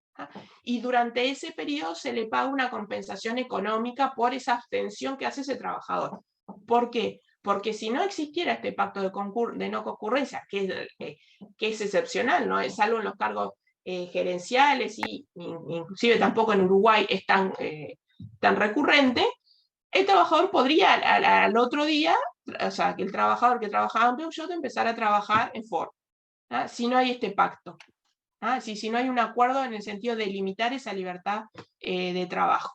y durante ese periodo se le paga una compensación económica por esa abstención que hace ese trabajador. ¿Por qué? Porque si no existiera este pacto de no concurrencia, que es excepcional, ¿no? Es salvo en los cargos gerenciales, y inclusive tampoco en Uruguay es tan recurrente, el trabajador podría al otro día, o sea, que el trabajador que trabajaba en Peugeot empezar a trabajar en Ford, si no hay este pacto, si no hay un acuerdo en el sentido de limitar esa libertad de trabajo.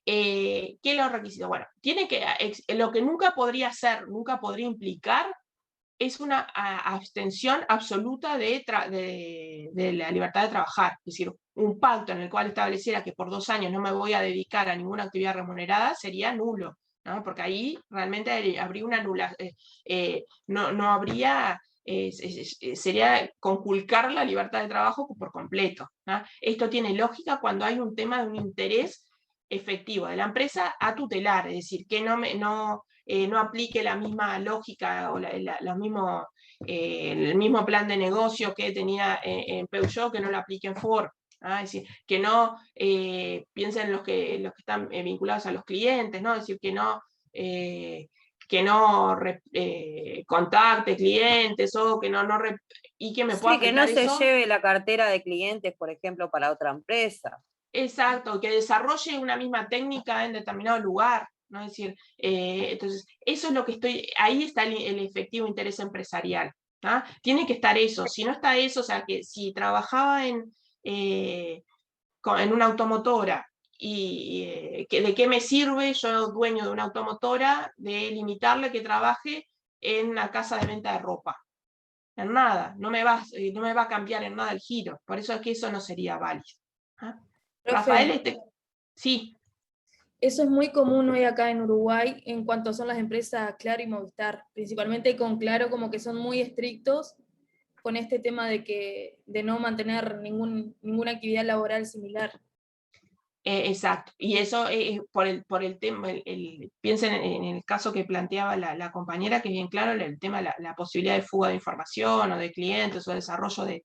¿Qué es los requisitos? Bueno, lo que nunca podría hacer, nunca podría implicar, es una abstención absoluta de la libertad de trabajar. Es decir, un pacto en el cual estableciera que por 2 años no me voy a dedicar a ninguna actividad remunerada sería nulo, ¿no? Porque ahí realmente habría una nula, no habría, sería conculcar la libertad de trabajo por completo, ¿no? Esto tiene lógica cuando hay un tema de un interés efectivo de la empresa a tutelar, es decir, que no aplique la misma lógica o el mismo plan de negocio que tenía en Peugeot, que no lo aplique en Ford. Es decir, que no piensen los que están vinculados a los clientes, ¿no? Es decir, que no contacte clientes, o que y que me pueda Sí, que no afectar se eso. lleve la cartera de clientes, por ejemplo, para otra empresa. Exacto, que desarrolle una misma técnica en determinado lugar, ¿no? Es decir, entonces, eso es lo que ahí está el efectivo interés empresarial, ¿no? Tiene que estar eso, si no está eso, o sea, que si trabajaba en una automotora, y ¿de qué me sirve yo, dueño de una automotora, de limitarle que trabaje en una casa de venta de ropa? En nada, no me va a cambiar en nada el giro, por eso es que eso no sería válido. Rafael, sí. Eso es muy común hoy acá en Uruguay en cuanto son las empresas Claro y Movistar, principalmente con Claro, como que son muy estrictos con este tema de no mantener ninguna actividad laboral similar. Exacto, y eso por el tema, piensen en el caso que planteaba la compañera, que es bien claro el tema, la posibilidad de fuga de información o de clientes o desarrollo de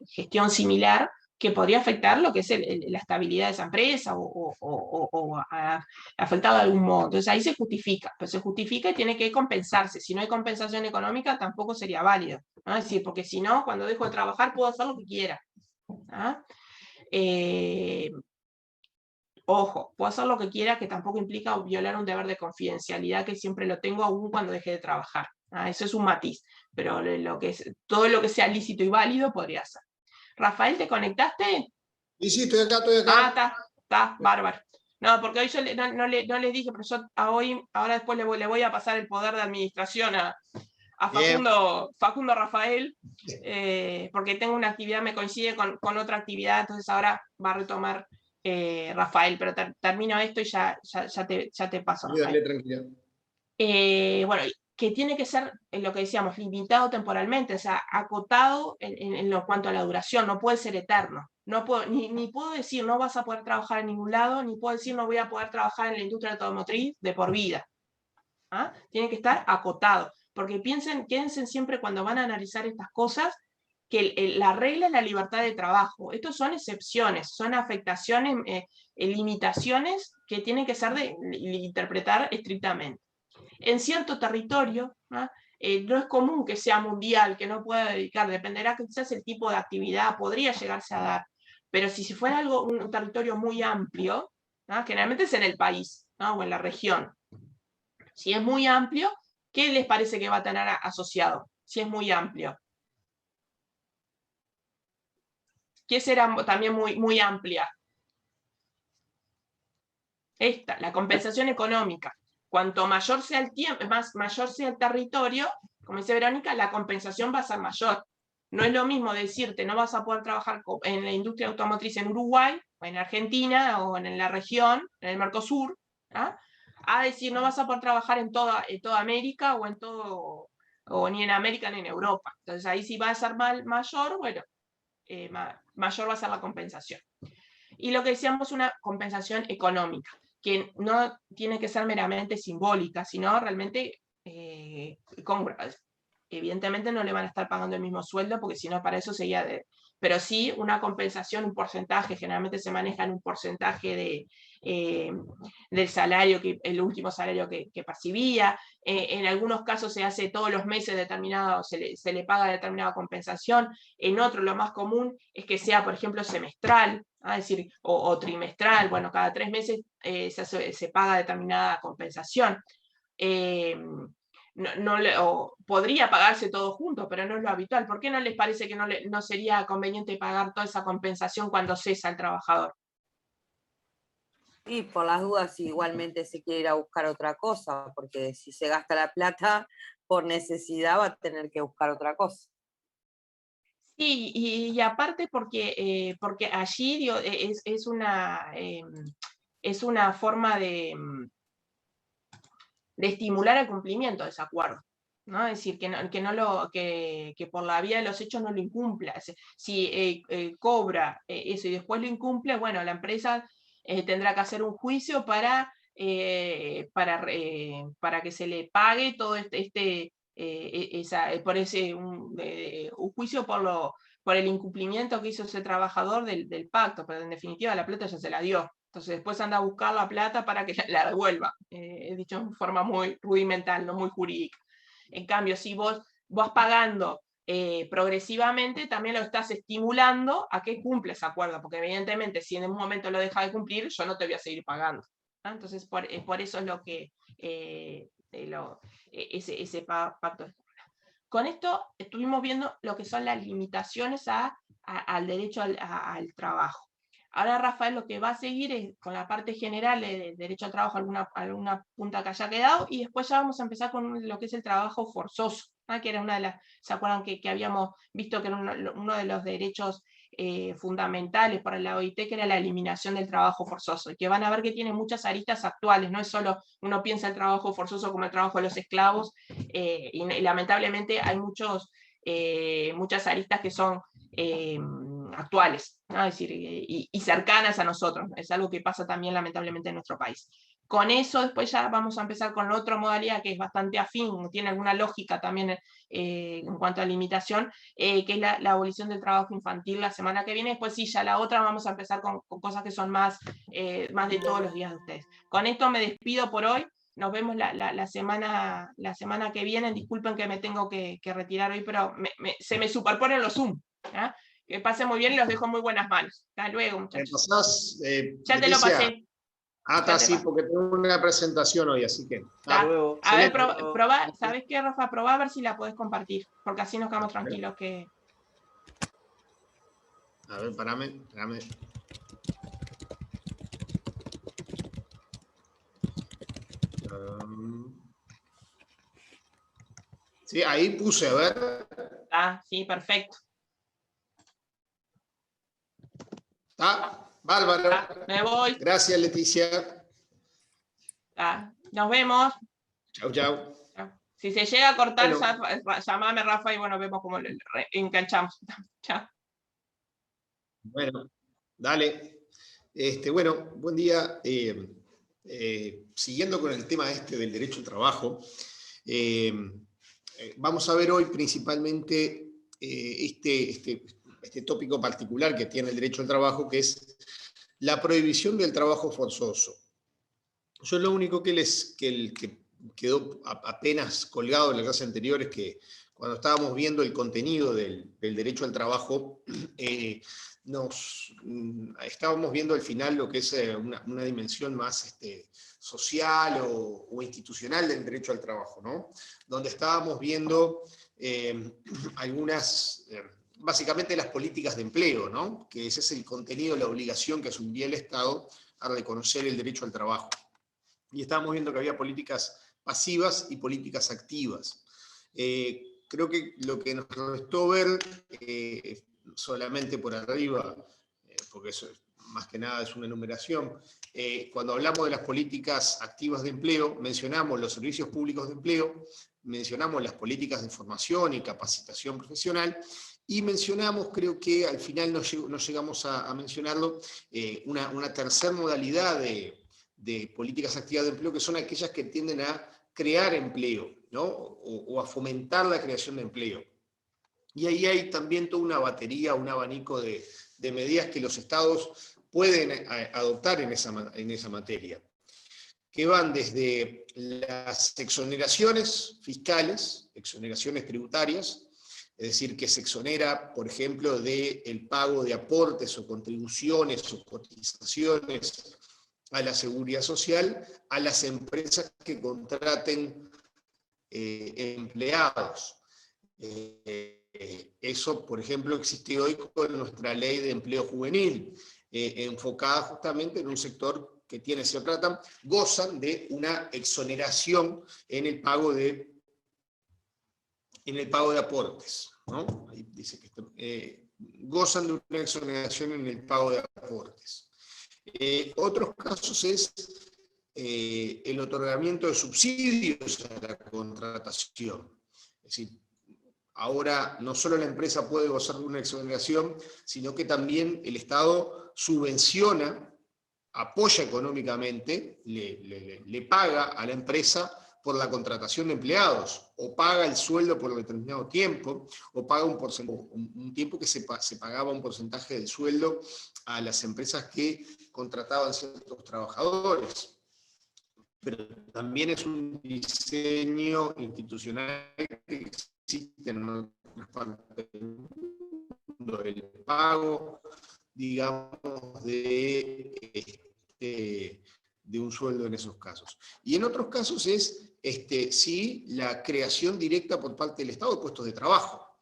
gestión similar, que podría afectar lo que es la estabilidad de esa empresa o afectado de algún modo. Entonces ahí se justifica, pero se justifica y tiene que compensarse. Si no hay compensación económica tampoco sería válido, ¿no? Es decir, porque si no, cuando dejo de trabajar puedo hacer lo que quiera. Ojo, puedo hacer lo que quiera, que tampoco implica violar un deber de confidencialidad, que siempre lo tengo aún cuando deje de trabajar. Eso es un matiz, pero todo lo que sea lícito y válido podría ser. Rafael, ¿te conectaste? Sí, estoy acá. Está, bárbaro. No, porque hoy yo no les dije, pero yo ahora después le voy a pasar el poder de administración a Facundo Rafael, porque tengo una actividad, me coincide con otra actividad, entonces ahora va a retomar Rafael, pero termino esto y ya te paso, Rafael. Dale, tranquila. Bueno, que tiene que ser, lo que decíamos, limitado temporalmente, o sea, acotado en cuanto a la duración, no puede ser eterno. No puedo, ni puedo decir no vas a poder trabajar en ningún lado, ni puedo decir no voy a poder trabajar en la industria automotriz de por vida. Tiene que estar acotado, porque quédense siempre cuando van a analizar estas cosas, que la regla es la libertad de trabajo. Estos son excepciones, son afectaciones, limitaciones que tienen que ser de interpretar estrictamente. En cierto territorio, no es común que sea mundial, que no pueda dedicar, dependerá quizás el tipo de actividad, podría llegarse a dar, pero si fuera un territorio muy amplio, generalmente es en el país, ¿no? O en la región. Si es muy amplio, ¿qué les parece que va a tener asociado? Si es muy amplio. ¿Qué será también muy amplia? Esta, la compensación económica. Cuanto mayor sea el tiempo, mayor sea el territorio, como dice Verónica, la compensación va a ser mayor. No es lo mismo decirte no vas a poder trabajar en la industria automotriz en Uruguay, o en Argentina, o en la región, en el Mercosur, ¿ah? A decir no vas a poder trabajar en toda América, o ni en América ni en Europa. Entonces ahí sí va a ser mayor, bueno, mayor va a ser la compensación. Y lo que decíamos, una compensación económica, que no tiene que ser meramente simbólica, sino realmente evidentemente no le van a estar pagando el mismo sueldo, porque si no para eso sería pero sí una compensación, un porcentaje, generalmente se maneja en un porcentaje del salario, el último salario que percibía. En algunos casos se hace todos los meses determinado, se le paga determinada compensación. En otros lo más común es que sea, por ejemplo, semestral, es decir, o trimestral. Bueno, cada 3 meses se paga determinada compensación. O podría pagarse todo junto, pero no es lo habitual. ¿Por qué no les parece que no sería conveniente pagar toda esa compensación cuando cesa el trabajador? Y por las dudas, si igualmente se quiere ir a buscar otra cosa, porque si se gasta la plata por necesidad va a tener que buscar otra cosa. Sí, y aparte porque allí es una forma de estimular el cumplimiento de ese acuerdo, ¿no? Es decir, que por la vía de los hechos no lo incumpla. Si cobra eso y después lo incumple, bueno, la empresa tendrá que hacer un juicio para que se le pague todo un juicio por el incumplimiento que hizo ese trabajador del pacto, pero en definitiva la plata ya se la dio. Entonces después anda a buscar la plata para que la devuelva. Dicho en forma muy rudimental, no muy jurídica. En cambio, si vos vas pagando progresivamente, también lo estás estimulando a que cumpla ese acuerdo, porque evidentemente si en un momento lo deja de cumplir, yo no te voy a seguir pagando, ¿no? Entonces por eso es lo que ese pacto. Con esto estuvimos viendo lo que son las limitaciones al derecho al trabajo. Ahora Rafael lo que va a seguir es con la parte general de derecho al trabajo, alguna punta que haya quedado, y después ya vamos a empezar con lo que es el trabajo forzoso, que era una de las, ¿se acuerdan que habíamos visto que era uno de los derechos fundamentales para la OIT, que era la eliminación del trabajo forzoso, y que van a ver que tiene muchas aristas actuales, no es solo uno piensa el trabajo forzoso como el trabajo de los esclavos, y lamentablemente hay muchas aristas que son actuales, ¿no? Es decir, y cercanas a nosotros. Es algo que pasa también lamentablemente en nuestro país. Con eso después ya vamos a empezar con otra modalidad que es bastante afín, tiene alguna lógica también en cuanto a limitación, que es la abolición del trabajo infantil la semana que viene. Después sí, ya la otra vamos a empezar con cosas que son más de todos los días de ustedes. Con esto me despido por hoy. Nos vemos la semana que viene. Disculpen que me tengo que retirar hoy, pero se me superponen los Zoom. ¿Ah? Que pasen muy bien y los dejo en muy buenas manos. Hasta luego, muchachos. Ya te lo pasé. Está sí, porque tengo una presentación hoy, así que. Luego. A ver, probá, ¿sabes qué, Rafa? Probá a ver si la podés compartir, porque así nos quedamos tranquilos que. A ver, parame. Sí, ahí puse, a ver. Sí, perfecto. Bárbaro. Me voy. Gracias, Leticia. Nos vemos. Chau. Si se llega a cortar, llamame, Rafa, y bueno, vemos cómo le enganchamos. Chao. Bueno, dale. Bueno, buen día. Siguiendo con el tema del derecho al trabajo, vamos a ver hoy principalmente este tópico particular que tiene el derecho al trabajo, que es la prohibición del trabajo forzoso. Yo lo único que quedó apenas colgado en la clase anterior es que cuando estábamos viendo el contenido del derecho al trabajo, estábamos viendo al final lo que es una dimensión más social o institucional del derecho al trabajo, ¿no? Donde estábamos viendo algunas, básicamente las políticas de empleo, ¿no? Que ese es el contenido, la obligación que asumiría el Estado a reconocer el derecho al trabajo. Y estábamos viendo que había políticas pasivas y políticas activas. Creo que lo que nos restó ver, solamente por arriba, porque eso más que nada es una enumeración, cuando hablamos de las políticas activas de empleo, mencionamos los servicios públicos de empleo, mencionamos las políticas de formación y capacitación profesional, y mencionamos, creo que al final no llegamos a mencionarlo, una tercera modalidad de políticas activas de empleo, que son aquellas que tienden a crear empleo, ¿no? O a fomentar la creación de empleo. Y ahí hay también toda una batería, un abanico de medidas que los estados pueden adoptar en esa materia, que van desde las exoneraciones fiscales, exoneraciones tributarias, es decir, que se exonera, por ejemplo, del pago de aportes o contribuciones o cotizaciones a la seguridad social a las empresas que contraten empleados. Eso, por ejemplo, existe hoy con nuestra ley de empleo juvenil, enfocada justamente en un sector que tiene cierta plata, gozan de una exoneración en el pago de aportes, ¿no? Ahí dice que gozan de una exoneración en el pago de aportes. Otros casos es el otorgamiento de subsidios a la contratación. Es decir, ahora no solo la empresa puede gozar de una exoneración, sino que también el Estado subvenciona, apoya económicamente, le paga a la empresa por la contratación de empleados, o paga el sueldo por determinado tiempo, o paga un tiempo que se pagaba un porcentaje del sueldo a las empresas que contrataban ciertos trabajadores. Pero también es un diseño institucional que existe en otras partes del mundo, el pago, digamos, de un sueldo en esos casos. Y en otros casos es, sí, la creación directa por parte del Estado de puestos de trabajo,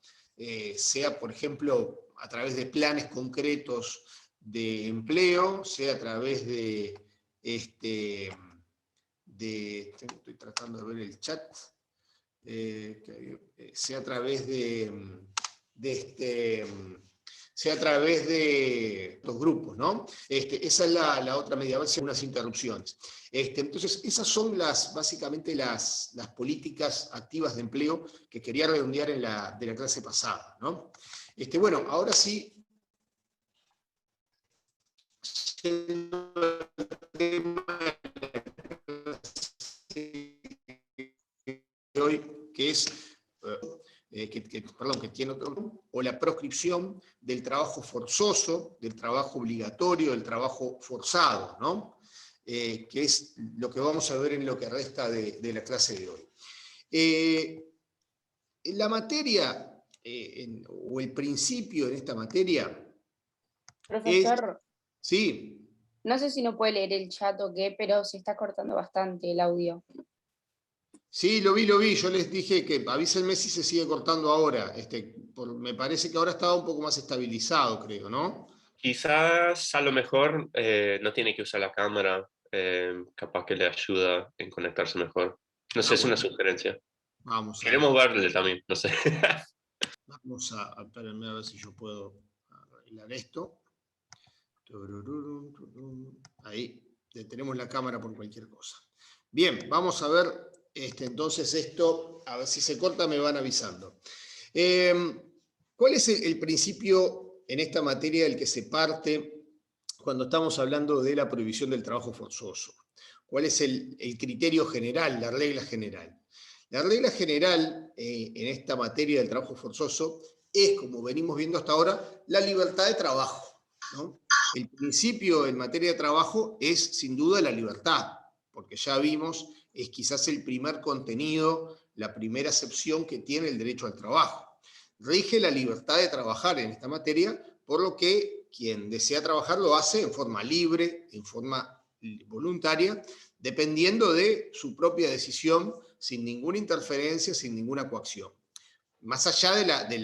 sea, por ejemplo, a través de planes concretos de empleo, sea a través estoy tratando de ver el chat, sea a través sea a través de estos grupos, ¿no? Esa es la otra medida, a veces unas interrupciones. Entonces, esas son básicamente las políticas activas de empleo que quería redondear de la clase pasada, ¿no? Bueno, ahora sí, hoy, que es que tiene otro, o la proscripción del trabajo forzoso, del trabajo obligatorio, del trabajo forzado, ¿no? Que es lo que vamos a ver en lo que resta de la clase de hoy. La materia, o el principio en esta materia, Profesor, sí. no sé si no puede leer el chat o qué, pero se está cortando bastante el audio. Sí, lo vi, yo les dije que avísenme si se sigue cortando ahora. Me parece que ahora estaba un poco más estabilizado, creo, ¿no? Quizás a lo mejor no tiene que usar la cámara, capaz que le ayuda en conectarse mejor. No sé, es una sugerencia. Queremos verle también, no sé. Vamos espérenme a ver si yo puedo arreglar esto. Ahí, detenemos la cámara por cualquier cosa. Bien, vamos a ver entonces esto, a ver si se corta, me van avisando. ¿Cuál es el principio en esta materia del que se parte cuando estamos hablando de la prohibición del trabajo forzoso? ¿Cuál es el criterio general, la regla general? La regla general en esta materia del trabajo forzoso es, como venimos viendo hasta ahora, la libertad de trabajo, ¿no? El principio en materia de trabajo es, sin duda, la libertad, porque ya vimos es quizás el primer contenido, la primera acepción que tiene el derecho al trabajo. Rige la libertad de trabajar en esta materia, por lo que quien desea trabajar lo hace en forma libre, en forma voluntaria, dependiendo de su propia decisión, sin ninguna interferencia, sin ninguna coacción. Más allá de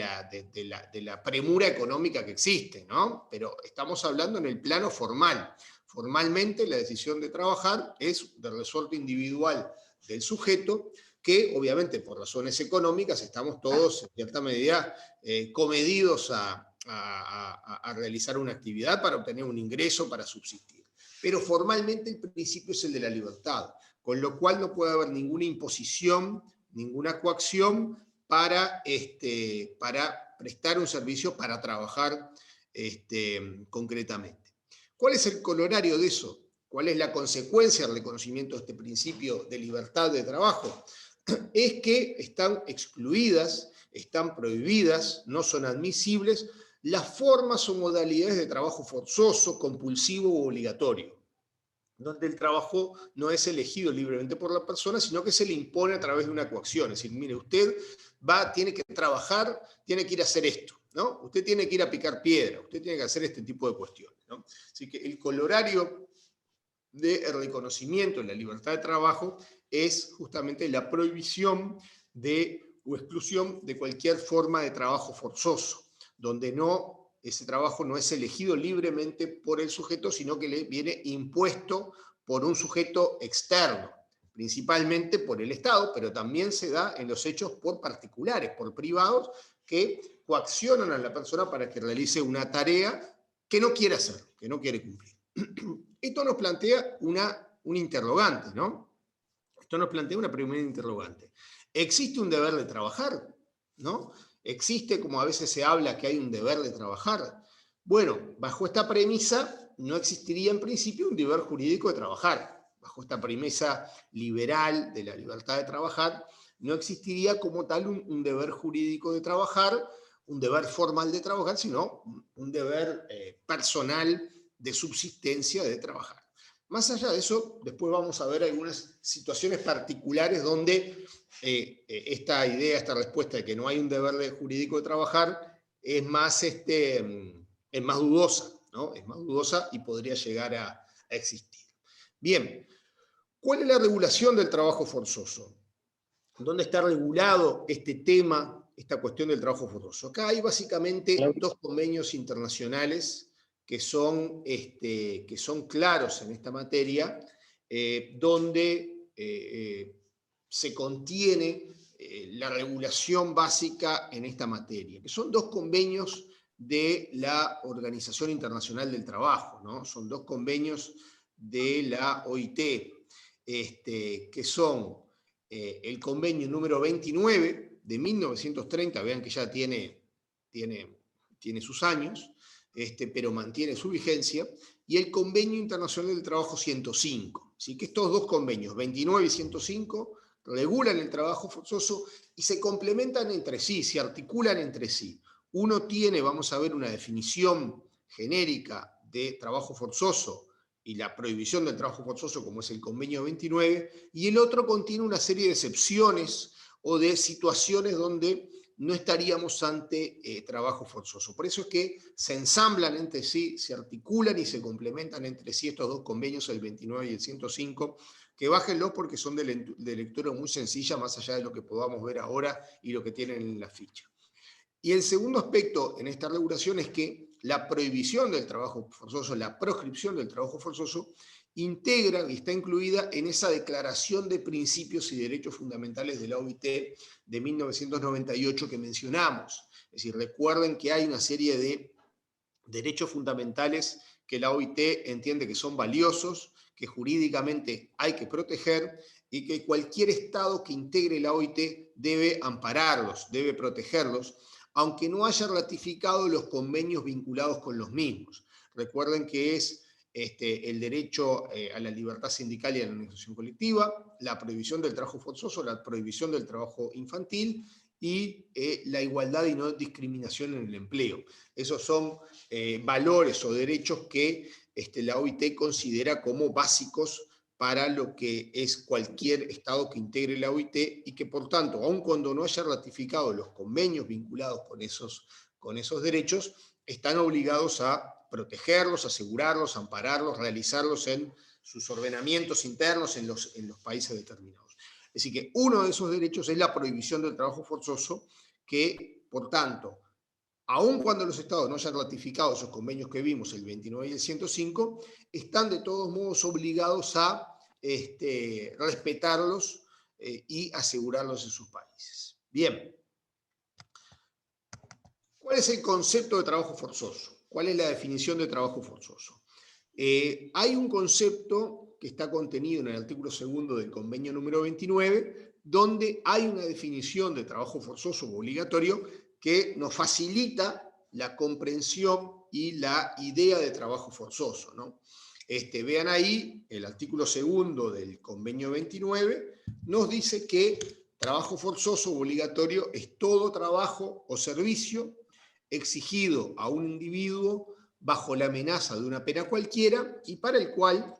la premura económica que existe, ¿no? Pero estamos hablando en el plano formal. Formalmente, la decisión de trabajar es de resorte individual del sujeto, que obviamente por razones económicas estamos todos en cierta medida comedidos a realizar una actividad para obtener un ingreso, para subsistir. Pero formalmente el principio es el de la libertad, con lo cual no puede haber ninguna imposición, ninguna coacción para prestar un servicio, para trabajar concretamente. ¿Cuál es el corolario de eso? ¿Cuál es la consecuencia del reconocimiento de este principio de libertad de trabajo? Es que están excluidas, están prohibidas, no son admisibles las formas o modalidades de trabajo forzoso, compulsivo u obligatorio, donde el trabajo no es elegido libremente por la persona, sino que se le impone a través de una coacción. Es decir, mire, usted tiene que trabajar, tiene que ir a hacer esto, ¿no? Usted tiene que ir a picar piedra, usted tiene que hacer este tipo de cuestiones, ¿no? Así que el corolario del reconocimiento de la libertad de trabajo es justamente la prohibición o exclusión de cualquier forma de trabajo forzoso, donde ese trabajo no es elegido libremente por el sujeto, sino que le viene impuesto por un sujeto externo, principalmente por el Estado, pero también se da en los hechos por particulares, por privados, que coaccionan a la persona para que realice una tarea que no quiere hacer, que no quiere cumplir. Esto nos plantea un interrogante, ¿no? Esto nos plantea una primera interrogante. ¿Existe un deber de trabajar? ¿No? ¿Existe, como a veces se habla, que hay un deber de trabajar? Bueno, bajo esta premisa no existiría en principio un deber jurídico de trabajar. Bajo esta premisa liberal de la libertad de trabajar, no existiría como tal un deber jurídico de trabajar, un deber formal de trabajar, sino un deber personal de subsistencia de trabajar. Más allá de eso, después vamos a ver algunas situaciones particulares donde esta idea, esta respuesta de que no hay un deber jurídico de trabajar es más dudosa, ¿no? Es más dudosa y podría llegar a existir. Bien, ¿cuál es la regulación del trabajo forzoso? ¿Dónde está regulado este tema, esta cuestión del trabajo forzoso? Acá hay básicamente dos convenios internacionales que son claros en esta materia, donde se contiene la regulación básica en esta materia, que son dos convenios de la Organización Internacional del Trabajo, ¿no? Son dos convenios de la OIT, que son el convenio número 29 de 1930, vean que ya tiene sus años, pero mantiene su vigencia, y el Convenio Internacional del Trabajo 105. Así que estos dos convenios, 29 y 105, regulan el trabajo forzoso y se complementan entre sí, se articulan entre sí. Uno tiene, vamos a ver, una definición genérica de trabajo forzoso y la prohibición del trabajo forzoso, como es el Convenio 29, y el otro contiene una serie de excepciones o de situaciones donde no estaríamos ante trabajo forzoso. Por eso es que se ensamblan entre sí, se articulan y se complementan entre sí estos dos convenios, el 29 y el 105, que bájenlos porque son de lectura muy sencilla, más allá de lo que podamos ver ahora y lo que tienen en la ficha. Y el segundo aspecto en esta regulación es que la prohibición del trabajo forzoso, la proscripción del trabajo forzoso, integra y está incluida en esa Declaración de Principios y Derechos Fundamentales de la OIT de 1998 que mencionamos. Es decir, recuerden que hay una serie de derechos fundamentales que la OIT entiende que son valiosos, que jurídicamente hay que proteger y que cualquier Estado que integre la OIT debe ampararlos, debe protegerlos, aunque no haya ratificado los convenios vinculados con los mismos. Recuerden que es el derecho a la libertad sindical y a la organización colectiva, la prohibición del trabajo forzoso, la prohibición del trabajo infantil y la igualdad y no discriminación en el empleo. Esos son valores o derechos que la OIT considera como básicos para lo que es cualquier Estado que integre la OIT y que, por tanto, aun cuando no haya ratificado los convenios vinculados con esos derechos, están obligados a protegerlos, asegurarlos, ampararlos, realizarlos en sus ordenamientos internos en los países determinados. Es decir, que uno de esos derechos es la prohibición del trabajo forzoso, que, por tanto, aun cuando los Estados no hayan ratificado esos convenios que vimos, el 29 y el 105, están de todos modos obligados a respetarlos y asegurarlos en sus países. Bien. ¿Cuál es el concepto de trabajo forzoso? ¿Cuál es la definición de trabajo forzoso? Hay un concepto que está contenido en el artículo 2 del convenio número 29, donde hay una definición de trabajo forzoso o obligatorio que nos facilita la comprensión y la idea de trabajo forzoso, ¿no? Vean ahí, el artículo 2 del convenio 29 nos dice que trabajo forzoso o obligatorio es todo trabajo o servicio exigido a un individuo bajo la amenaza de una pena cualquiera y para el cual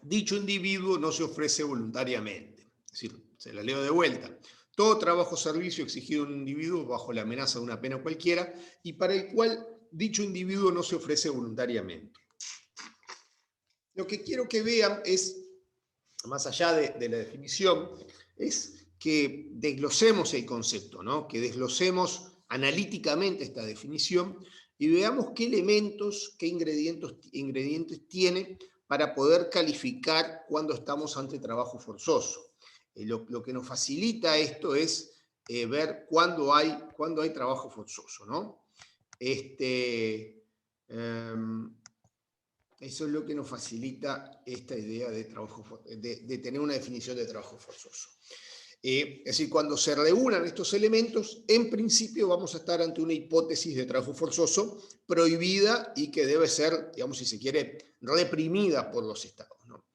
dicho individuo no se ofrece voluntariamente. Es decir, se la leo de vuelta. Todo trabajo o servicio exigido a un individuo bajo la amenaza de una pena cualquiera y para el cual dicho individuo no se ofrece voluntariamente. Lo que quiero que vean es, más allá de la definición, es que desglosemos el concepto, ¿no? Que desglosemos analíticamente esta definición y veamos qué elementos, qué ingredientes tiene para poder calificar cuando estamos ante trabajo forzoso. Lo que nos facilita esto es ver cuándo hay trabajo forzoso, ¿no? Eso es lo que nos facilita esta idea de tener una definición de trabajo forzoso. Es decir, cuando se reúnan estos elementos, en principio vamos a estar ante una hipótesis de trabajo forzoso prohibida y que debe ser, digamos, si se quiere, reprimida por los Estados, ¿no?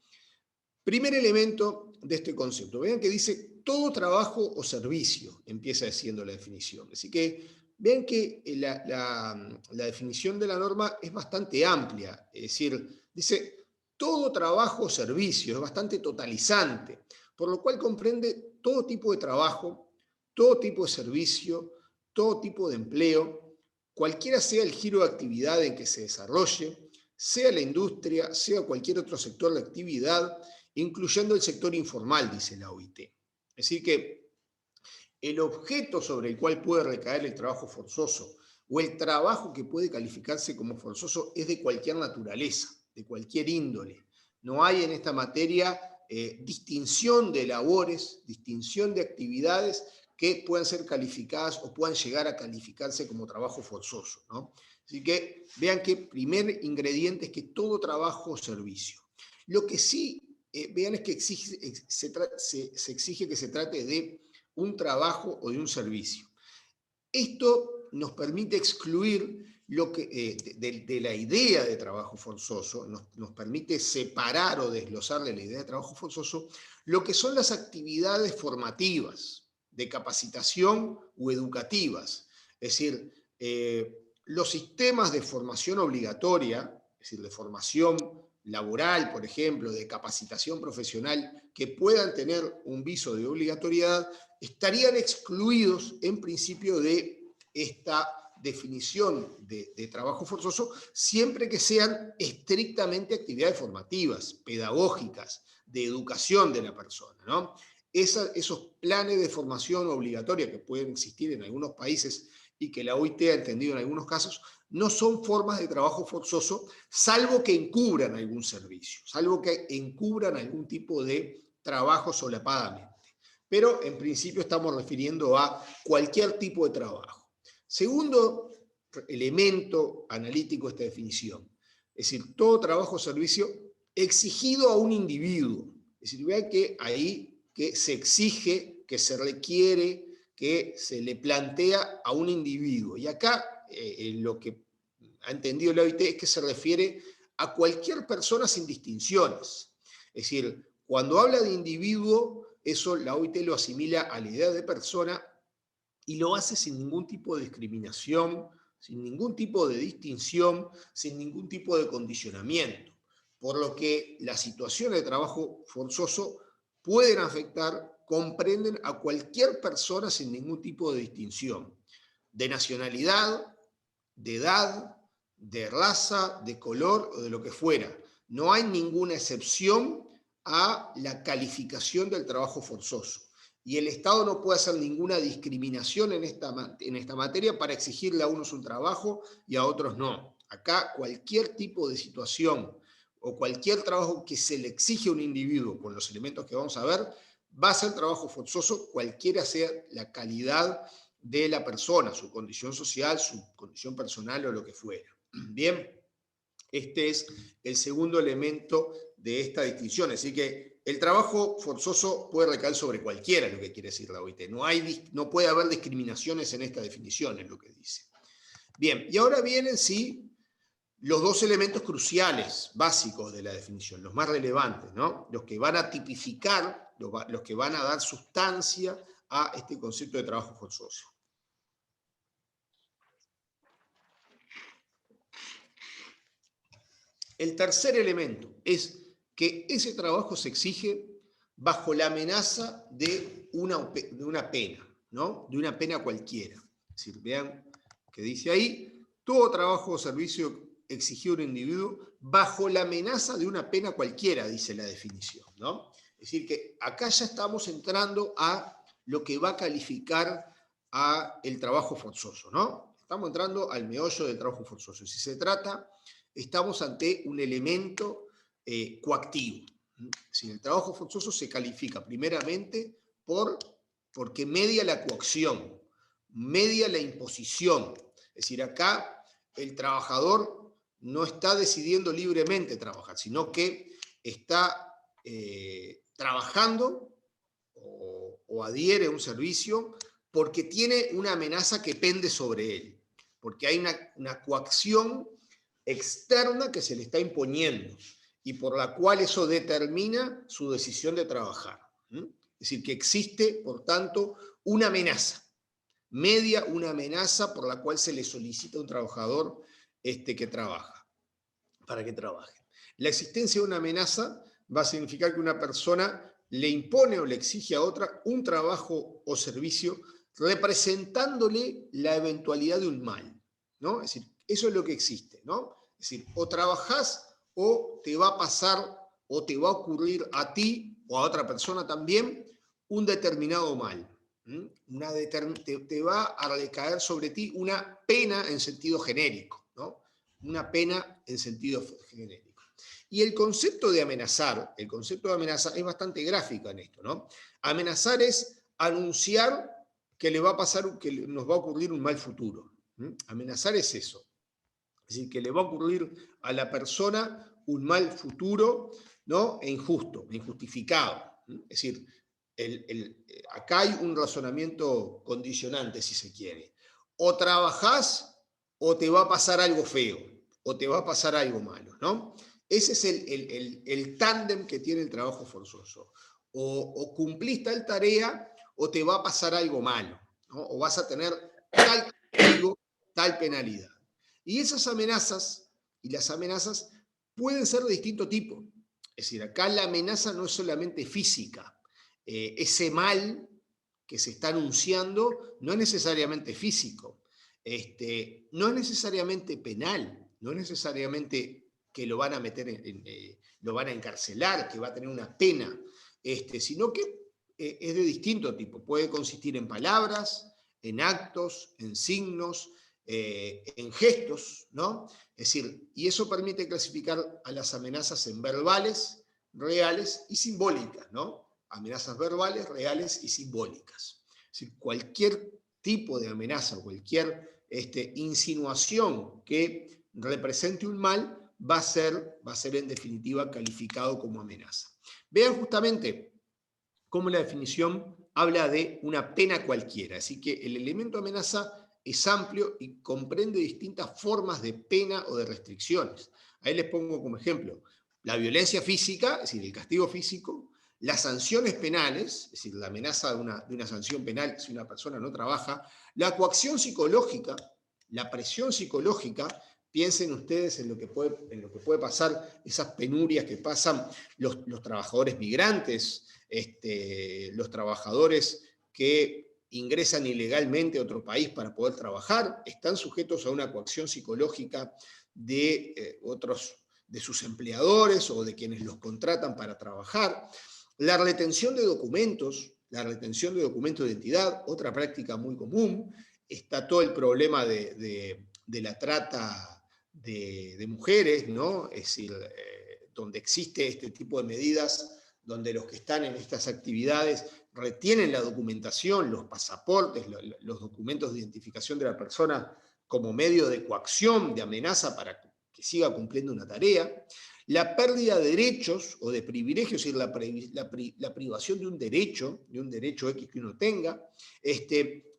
Primer elemento de este concepto. Vean que dice todo trabajo o servicio, empieza diciendo la definición. Así que vean que la definición de la norma es bastante amplia. Es decir, dice todo trabajo o servicio, es bastante totalizante, por lo cual comprende todo tipo de trabajo, todo tipo de servicio, todo tipo de empleo, cualquiera sea el giro de actividad en que se desarrolle, sea la industria, sea cualquier otro sector de actividad, incluyendo el sector informal, dice la OIT. Es decir que el objeto sobre el cual puede recaer el trabajo forzoso o el trabajo que puede calificarse como forzoso es de cualquier naturaleza, de cualquier índole. No hay en esta materia distinción de labores, distinción de actividades que puedan ser calificadas o puedan llegar a calificarse como trabajo forzoso, ¿no? Así que vean que primer ingrediente es que todo trabajo o servicio. Lo que sí, vean es que se exige que se trate de un trabajo o de un servicio. Esto nos permite excluir de la idea de trabajo forzoso, nos permite separar o desglosar de la idea de trabajo forzoso lo que son las actividades formativas, de capacitación o educativas. Es decir, los sistemas de formación obligatoria, es decir, de formación laboral, por ejemplo, de capacitación profesional, que puedan tener un viso de obligatoriedad, estarían excluidos en principio de esta definición de trabajo forzoso, siempre que sean estrictamente actividades formativas, pedagógicas, de educación de la persona, ¿no? Esos planes de formación obligatoria que pueden existir en algunos países y que la OIT ha entendido en algunos casos, no son formas de trabajo forzoso, salvo que encubran algún servicio, salvo que encubran algún tipo de trabajo solapadamente. Pero en principio estamos refiriendo a cualquier tipo de trabajo. Segundo elemento analítico de esta definición, es decir, todo trabajo o servicio exigido a un individuo. Es decir, vean que ahí que se exige, que se requiere, que se le plantea a un individuo. Y acá lo que ha entendido la OIT es que se refiere a cualquier persona sin distinciones. Es decir, cuando habla de individuo, eso la OIT lo asimila a la idea de persona y lo hace sin ningún tipo de discriminación, sin ningún tipo de distinción, sin ningún tipo de condicionamiento. Por lo que las situaciones de trabajo forzoso pueden afectar, comprenden a cualquier persona sin ningún tipo de distinción, de nacionalidad, de edad, de raza, de color o de lo que fuera. No hay ninguna excepción a la calificación del trabajo forzoso. Y el Estado no puede hacer ninguna discriminación en esta materia para exigirle a unos un trabajo y a otros no. Acá cualquier tipo de situación o cualquier trabajo que se le exige a un individuo con los elementos que vamos a ver, va a ser trabajo forzoso, cualquiera sea la calidad de la persona, su condición social, su condición personal o lo que fuera. Bien, este es el segundo elemento de esta distinción. Así que el trabajo forzoso puede recaer sobre cualquiera, lo que quiere decir la OIT. No puede haber discriminaciones en esta definición, es lo que dice. Bien, y ahora vienen, sí, los dos elementos cruciales, básicos de la definición, los más relevantes, ¿no? Los que van a tipificar, los que van a dar sustancia a este concepto de trabajo forzoso. El tercer elemento es que ese trabajo se exige bajo la amenaza de una pena, ¿no? De una pena cualquiera. Es decir, vean que dice ahí, todo trabajo o servicio exigido a un individuo bajo la amenaza de una pena cualquiera, dice la definición, ¿no? Es decir, que acá ya estamos entrando a lo que va a calificar a el trabajo forzoso, ¿no? Estamos entrando al meollo del trabajo forzoso. Si se trata, estamos ante un elemento coactivo. Si el trabajo forzoso se califica primeramente porque media la coacción, media la imposición. Es decir, acá el trabajador no está decidiendo libremente trabajar, sino que está trabajando o adhiere a un servicio porque tiene una amenaza que pende sobre él, porque hay una coacción externa que se le está imponiendo y por la cual eso determina su decisión de trabajar. Es decir, que existe, por tanto, una amenaza, media una amenaza por la cual se le solicita a un trabajador que trabaja, para que trabaje. La existencia de una amenaza va a significar que una persona le impone o le exige a otra un trabajo o servicio representándole la eventualidad de un mal, ¿no? Es decir, eso es lo que existe, ¿no? Es decir, o trabajás o te va a pasar o te va a ocurrir a ti o a otra persona también un determinado mal. Te va a recaer sobre ti una pena en sentido genérico, ¿no? Una pena en sentido genérico. Y el concepto de amenazar es bastante gráfico en esto, ¿no? Amenazar es anunciar que le va a pasar, que nos va a ocurrir un mal futuro. Amenazar es eso. Es decir, que le va a ocurrir a la persona un mal futuro, ¿no? E injusto, injustificado. Es decir, acá hay un razonamiento condicionante, si se quiere. O trabajás o te va a pasar algo feo, o te va a pasar algo malo, ¿no? Ese es el tándem que tiene el trabajo forzoso. O cumplís tal tarea o te va a pasar algo malo, ¿no? O vas a tener tal castigo, tal penalidad. Y esas amenazas, pueden ser de distinto tipo. Es decir, acá la amenaza no es solamente física. Ese mal que se está anunciando no es necesariamente físico. No es necesariamente penal, no es necesariamente que lo van a meter, lo van a encarcelar, que va a tener una pena, sino que es de distinto tipo. Puede consistir en palabras, en actos, en signos, en gestos, ¿no? Es decir, y eso permite clasificar a las amenazas en verbales, reales y simbólicas, ¿no? Amenazas verbales, reales y simbólicas. Es decir, cualquier tipo de amenaza, cualquier insinuación que represente un mal, va a ser en definitiva calificado como amenaza. Vean justamente cómo la definición habla de una pena cualquiera. Así que el elemento amenaza es amplio y comprende distintas formas de pena o de restricciones. Ahí les pongo como ejemplo la violencia física, es decir, el castigo físico, las sanciones penales, es decir, la amenaza de una sanción penal si una persona no trabaja, la coacción psicológica, la presión psicológica, piensen ustedes en lo que puede pasar, esas penurias que pasan los trabajadores migrantes, los trabajadores que ingresan ilegalmente a otro país para poder trabajar, están sujetos a una coacción psicológica de sus empleadores o de quienes los contratan para trabajar. La retención de documentos de identidad, otra práctica muy común. Está todo el problema de la trata de mujeres, ¿no? Es decir, donde existe este tipo de medidas, donde los que están en estas actividades retienen la documentación, los pasaportes, los documentos de identificación de la persona como medio de coacción, de amenaza para que siga cumpliendo una tarea. La pérdida de derechos o de privilegios, es decir, la privación de un derecho X que uno tenga,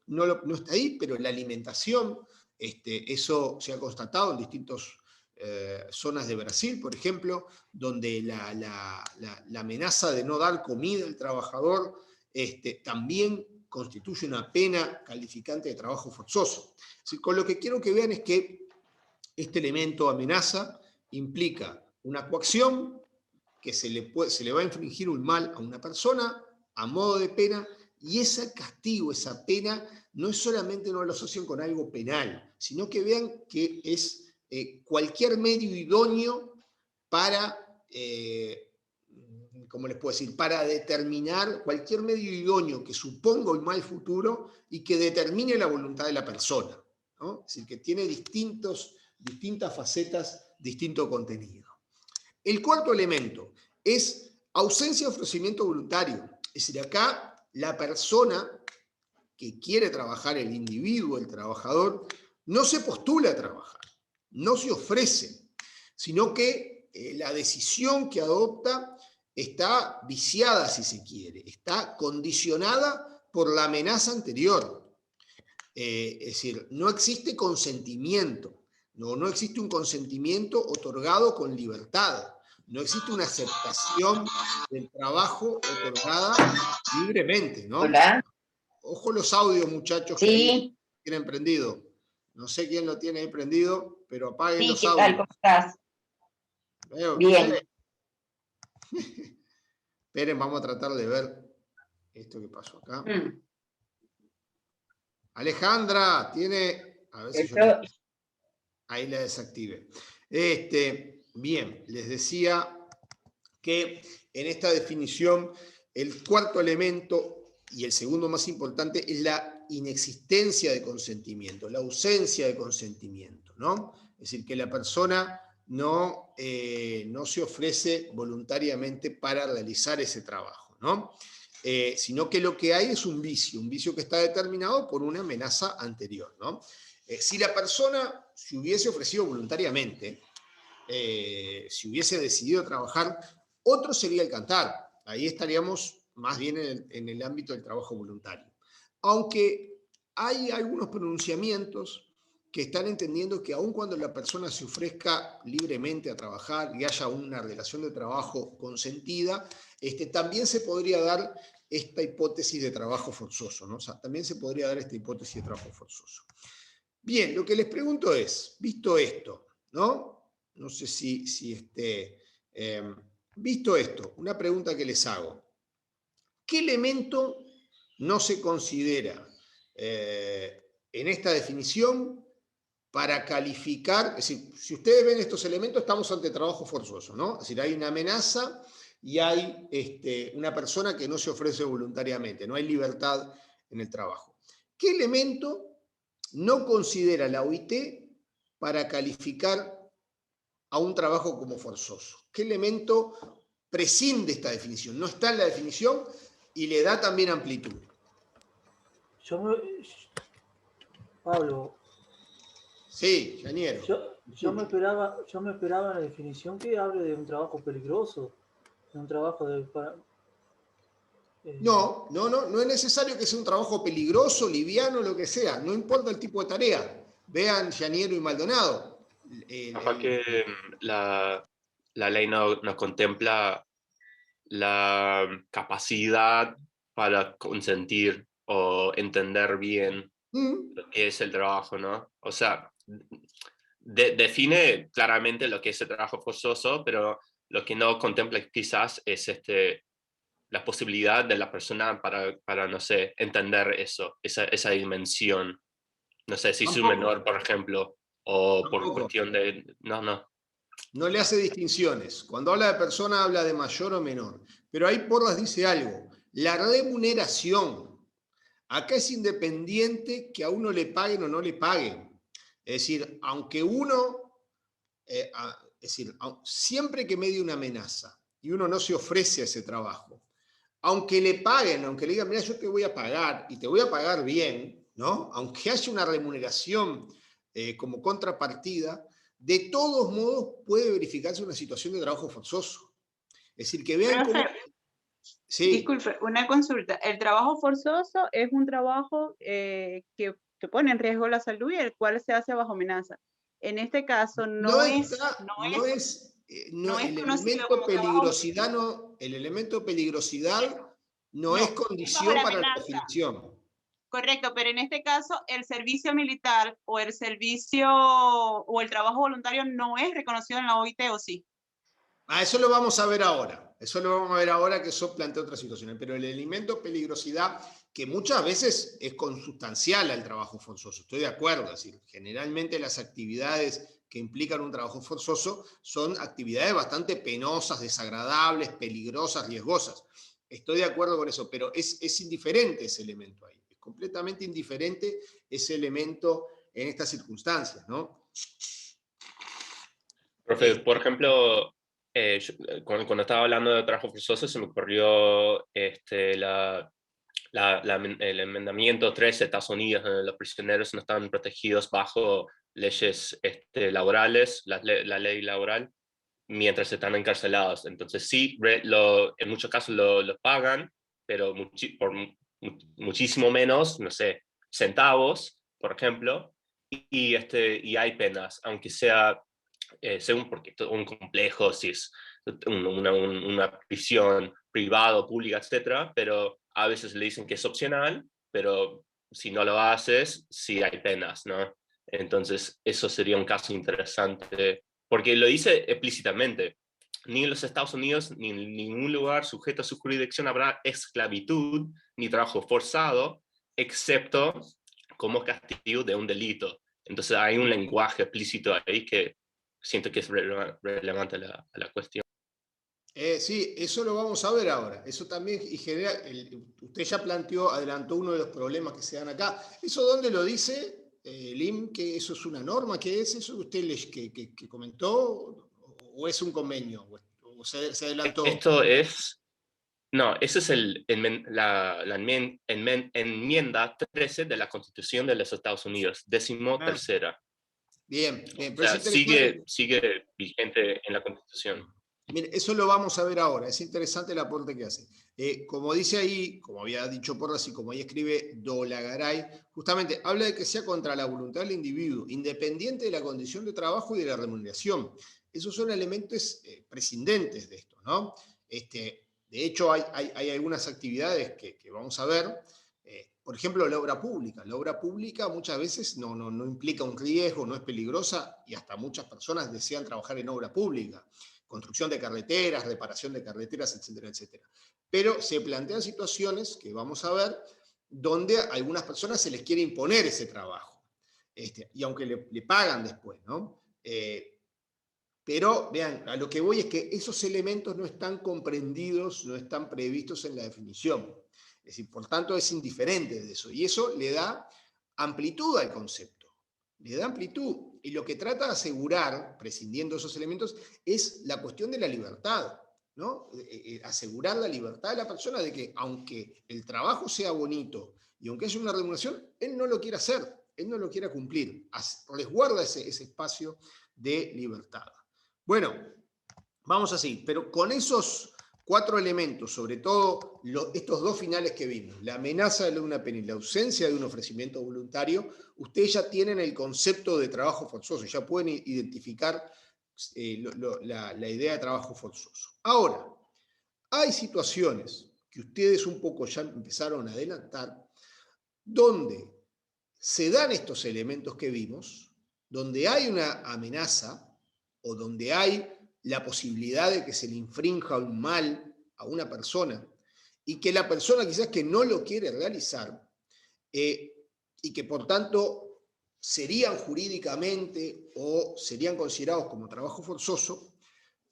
no está ahí, pero la alimentación, eso se ha constatado en distintas zonas de Brasil, por ejemplo, donde la amenaza de no dar comida al trabajador también constituye una pena calificante de trabajo forzoso. Así, con lo que quiero que vean es que este elemento amenaza implica una coacción que se le va a infligir un mal a una persona a modo de pena, y ese castigo, esa pena, no es solamente, no lo asocian con algo penal, sino que vean que es cualquier medio idóneo para, ¿cómo les puedo decir?, para determinar cualquier medio idóneo que suponga un mal futuro y que determine la voluntad de la persona, ¿no? Es decir, que tiene distintas facetas, distinto contenido. El cuarto elemento es ausencia de ofrecimiento voluntario. Es decir, acá la persona que quiere trabajar, el individuo, el trabajador, no se postula a trabajar, no se ofrece, sino que la decisión que adopta está viciada, si se quiere, está condicionada por la amenaza anterior. Es decir, no existe consentimiento, no existe un consentimiento otorgado con libertad. No existe una aceptación del trabajo otorgada libremente, ¿no? Hola. Ojo los audios, muchachos, Sí. que tienen prendido. No sé quién lo tiene ahí prendido, pero apaguen Sí, los ¿qué audios. tal? ¿Cómo estás? Bien. Bien. Esperen, vamos a tratar de ver esto que pasó acá. Alejandra, tiene... A ver si yo... Ahí la desactive. Bien, les decía que en esta definición el cuarto elemento y el segundo más importante es la inexistencia de consentimiento, la ausencia de consentimiento, ¿no? Es decir, que la persona no se ofrece voluntariamente para realizar ese trabajo, ¿no? Sino que lo que hay es un vicio que está determinado por una amenaza anterior, ¿no? Si la persona se hubiese ofrecido voluntariamente, si hubiese decidido trabajar, otro sería el cantar. Ahí estaríamos más bien en el ámbito del trabajo voluntario. Aunque hay algunos pronunciamientos que están entendiendo que aun cuando la persona se ofrezca libremente a trabajar y haya una relación de trabajo consentida, también se podría dar esta hipótesis de trabajo forzoso, ¿no? O sea, también se podría dar esta hipótesis de trabajo forzoso. Bien, lo que les pregunto es, visto esto, ¿no? No sé visto esto, una pregunta que les hago. ¿Qué elemento no se considera en esta definición para calificar? Es decir, si ustedes ven estos elementos, estamos ante trabajo forzoso, ¿no? Es decir, hay una amenaza y hay una persona que no se ofrece voluntariamente, no hay libertad en el trabajo. ¿Qué elemento no considera la OIT para calificar a un trabajo como forzoso? ¿Qué elemento prescinde esta definición? No está en la definición y le da también amplitud. Pablo. Sí, Janiero. Yo me esperaba en la definición que hable de un trabajo peligroso, de un trabajo de... No es necesario que sea un trabajo peligroso, liviano, lo que sea, no importa el tipo de tarea. Vean Janiero y Maldonado. Capaz que la ley no contempla la capacidad para consentir o entender bien lo que es el trabajo, ¿no? O sea, define claramente lo que es el trabajo forzoso, pero lo que no contempla quizás es la posibilidad de la persona para no sé, entender eso, esa dimensión. No sé, si es un menor, por ejemplo, o por cuestión de... No. No le hace distinciones. Cuando habla de persona, habla de mayor o menor. Pero ahí Porras dice algo. La remuneración. Acá es independiente que a uno le paguen o no le paguen. Es decir, aunque uno... es decir, siempre que medie una amenaza y uno no se ofrece a ese trabajo, aunque le paguen, aunque le digan, mira, yo te voy a pagar y te voy a pagar bien, ¿no? Aunque haya una remuneración como contrapartida, de todos modos puede verificarse una situación de trabajo forzoso. Es decir, que vean cómo... Sí. Disculpe, una consulta. El trabajo forzoso es un trabajo que pone en riesgo la salud y el cual se hace bajo amenaza. En este caso el elemento peligrosidad no es condición para la definición. Correcto, pero en este caso el servicio militar o el servicio o el trabajo voluntario no es reconocido en la OIT, ¿o sí? Eso lo vamos a ver ahora. Eso lo vamos a ver ahora, que eso plantea otras situaciones. Pero el elemento peligrosidad, que muchas veces es consustancial al trabajo forzoso, estoy de acuerdo. Es decir, generalmente las actividades que implican un trabajo forzoso son actividades bastante penosas, desagradables, peligrosas, riesgosas. Estoy de acuerdo con eso, pero es indiferente ese elemento ahí. Es completamente indiferente ese elemento en estas circunstancias, ¿no? Profe, por ejemplo... cuando estaba hablando de trabajo forzoso se me ocurrió el enmendamiento 13 de Estados Unidos, donde los prisioneros no estaban protegidos bajo leyes laborales, la ley laboral, mientras están encarcelados. Entonces sí, en muchos casos lo pagan, pero por muchísimo menos, no sé, centavos, por ejemplo, y hay penas, aunque sea... según porque es un complejo, si es una prisión privada o pública, etc., pero a veces le dicen que es opcional, pero si no lo haces, sí hay penas, ¿no? Entonces, eso sería un caso interesante, porque lo dice explícitamente, ni en los Estados Unidos, ni en ningún lugar sujeto a su jurisdicción habrá esclavitud ni trabajo forzado, excepto como castigo de un delito. Entonces, hay un lenguaje explícito ahí que siento que es relevante a la cuestión. Sí, eso lo vamos a ver ahora. Eso también, y genera, usted ya adelantó uno de los problemas que se dan acá. ¿Eso dónde lo dice, Lim? ¿Que eso es una norma? ¿Qué es eso que usted que comentó? ¿O es un convenio? ¿O se adelantó? Esto es... No, esa es la enmienda 13 de la Constitución de los Estados Unidos, 13ª. Bien. O sea, sigue vigente en la Constitución. Mire, eso lo vamos a ver ahora. Es interesante el aporte que hace. Como dice ahí, como había dicho Porras y como ahí escribe Dolagaray, justamente habla de que sea contra la voluntad del individuo, independiente de la condición de trabajo y de la remuneración. Esos son elementos prescindentes de esto, ¿no? De hecho, hay algunas actividades que vamos a ver. Por ejemplo, la obra pública. La obra pública muchas veces no implica un riesgo, no es peligrosa, y hasta muchas personas desean trabajar en obra pública. Construcción de carreteras, reparación de carreteras, etcétera, etcétera. Pero se plantean situaciones que vamos a ver donde a algunas personas se les quiere imponer ese trabajo. Y aunque le pagan después, ¿no? Pero, vean, a lo que voy es que esos elementos no están comprendidos, no están previstos en la definición. Es decir, por tanto, es indiferente de eso. Y eso le da amplitud al concepto. Le da amplitud. Y lo que trata de asegurar, prescindiendo esos elementos, es la cuestión de la libertad, ¿no? Asegurar la libertad de la persona de que, aunque el trabajo sea bonito y aunque haya una remuneración, él no lo quiere hacer, él no lo quiere cumplir. Resguarda ese espacio de libertad. Bueno, vamos así, pero con esos 4 elementos, sobre todo estos 2 finales que vimos, la amenaza de una pena y la ausencia de un ofrecimiento voluntario, ustedes ya tienen el concepto de trabajo forzoso, ya pueden identificar la idea de trabajo forzoso. Ahora, hay situaciones que ustedes un poco ya empezaron a adelantar, donde se dan estos elementos que vimos, donde hay una amenaza o donde hay la posibilidad de que se le infrinja un mal a una persona y que la persona quizás que no lo quiere realizar y que por tanto serían jurídicamente o serían considerados como trabajo forzoso,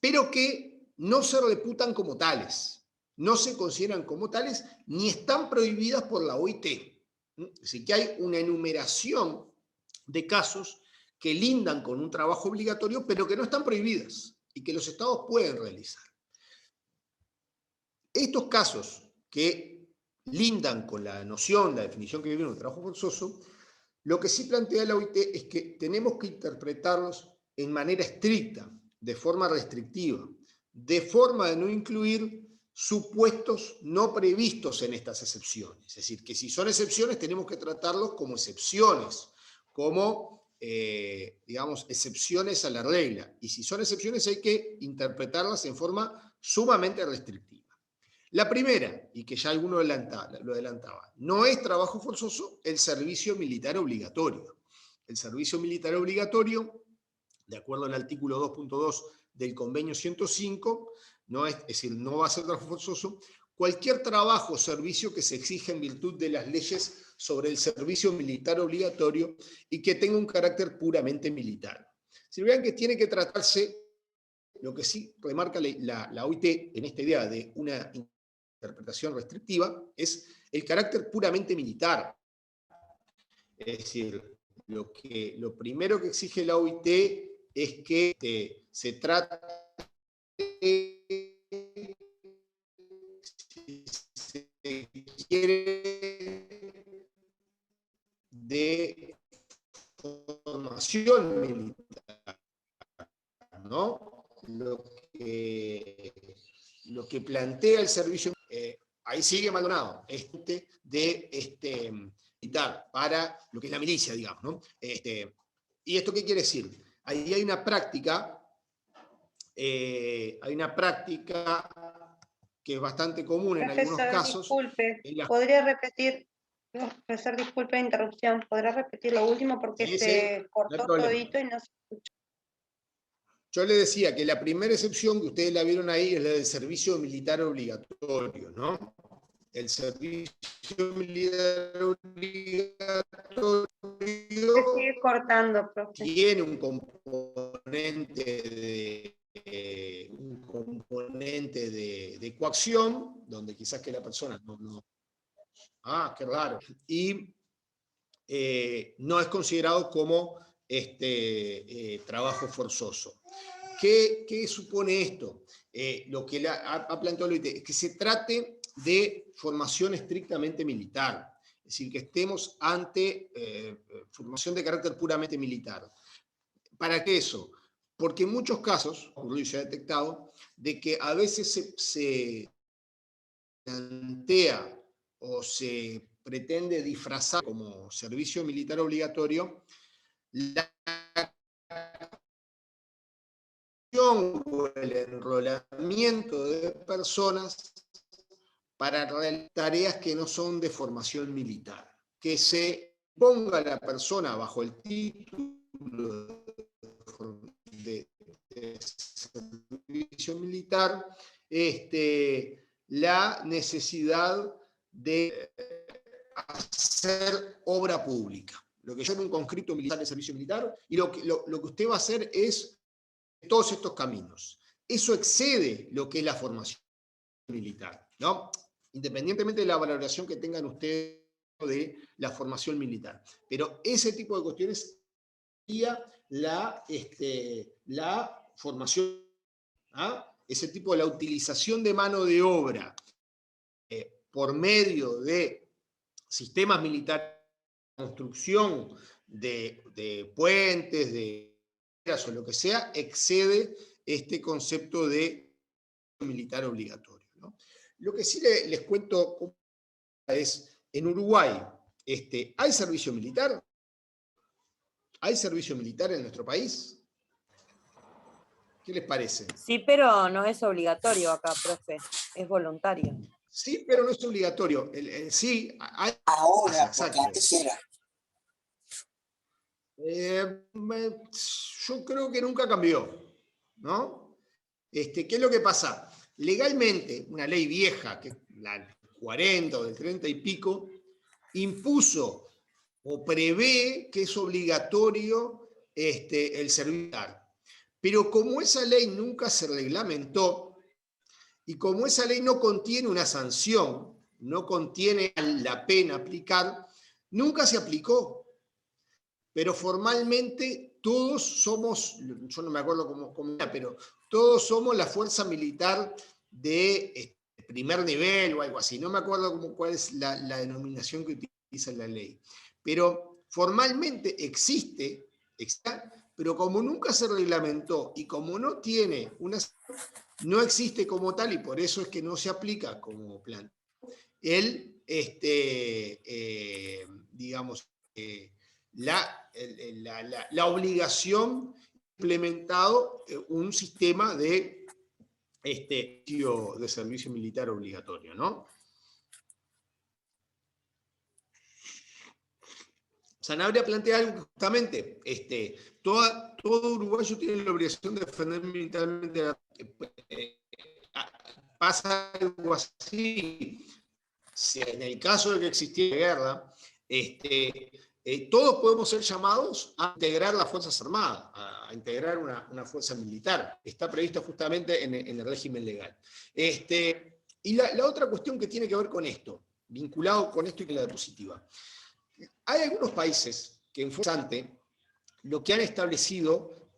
pero que no se reputan como tales, no se consideran como tales ni están prohibidas por la OIT. Así que hay una enumeración de casos que lindan con un trabajo obligatorio, pero que no están prohibidas y que los estados pueden realizar. Estos casos que lindan con la noción, la definición que vivimos de trabajo forzoso, lo que sí plantea la OIT es que tenemos que interpretarlos en manera estricta, de forma restrictiva, de forma de no incluir supuestos no previstos en estas excepciones. Es decir, que si son excepciones tenemos que tratarlos como excepciones, como, digamos, excepciones a la regla. Y si son excepciones hay que interpretarlas en forma sumamente restrictiva. La primera, y que ya alguno lo adelantaba, no es trabajo forzoso el servicio militar obligatorio. El servicio militar obligatorio, de acuerdo al artículo 2.2 del convenio 105, es decir, no va a ser trabajo forzoso cualquier trabajo o servicio que se exija en virtud de las leyes sobre el servicio militar obligatorio y que tenga un carácter puramente militar. Si vean que tiene que tratarse, lo que sí remarca la OIT en esta idea de una interpretación restrictiva, es el carácter puramente militar. Es decir, lo primero que exige la OIT es que se trate, si se quiere, de formación militar, ¿no? Lo que plantea el servicio, ahí sigue Maldonado, de militar, para lo que es la milicia, digamos, ¿no? ¿Y esto qué quiere decir? Ahí hay una práctica que es bastante común en algunos casos. Disculpe, ¿podría repetir? No, profesor, disculpe la interrupción. ¿Podrá repetir lo último? Porque Sí, se no cortó hay problema. todito y no se escuchó. Yo le decía que la primera excepción que ustedes la vieron ahí es la del servicio militar obligatorio, ¿no? El servicio militar obligatorio Sigue cortando, profe. tiene un componente de coacción, donde quizás que la persona no. Ah, qué raro. Y no es considerado como trabajo forzoso. ¿Qué supone esto? Lo que ha planteado la OIT es que se trate de formación estrictamente militar. Es decir, que estemos ante formación de carácter puramente militar. ¿Para qué eso? Porque en muchos casos, ocurrido y se ha detectado, de que a veces se plantea o se pretende disfrazar como servicio militar obligatorio la o el enrolamiento de personas para realizar tareas que no son de formación militar. Que se ponga a la persona bajo el título de servicio militar la necesidad de hacer obra pública. Lo que yo en un conscripto militar de servicio militar, y lo que usted va a hacer es todos estos caminos. Eso excede lo que es la formación militar, ¿no? Independientemente de la valoración que tengan ustedes de la formación militar. Pero ese tipo de cuestiones sería la formación, ¿ah? Ese tipo de la utilización de mano de obra por medio de sistemas militares, construcción de puentes, de o lo que sea, excede este concepto de militar obligatorio, ¿no? Lo que sí les cuento es, en Uruguay, ¿hay servicio militar? ¿Hay servicio militar en nuestro país? ¿Qué les parece? Sí, pero no es obligatorio acá, profe, es voluntario. Sí, pero no es obligatorio. Sí, hay... Ahora, exacto. porque antes era. Yo creo que nunca cambió, ¿no? ¿Qué es lo que pasa? Legalmente, una ley vieja, que es la 40 o del 30 y pico, impuso o prevé que es obligatorio el servicio militar. Pero como esa ley nunca se reglamentó y como esa ley no contiene una sanción, no contiene la pena a aplicar, nunca se aplicó. Pero formalmente todos somos, yo no me acuerdo cómo era, pero todos somos la fuerza militar de primer nivel o algo así. No me acuerdo cuál es la denominación que utiliza la ley. Pero formalmente existe, pero como nunca se reglamentó y como no tiene no existe como tal, y por eso es que no se aplica como plan, digamos, la obligación implementado un sistema de servicio militar obligatorio, ¿no? Sanabria plantea algo que justamente todo uruguayo tiene la obligación de defender militarmente. Pasa algo así. Si en el caso de que existiera guerra, todos podemos ser llamados a integrar las Fuerzas Armadas, a integrar una fuerza militar. Está previsto justamente en el régimen legal. Y la otra cuestión que tiene que ver con esto, vinculado con esto y con la diapositiva. Hay algunos países que en lo que han establecido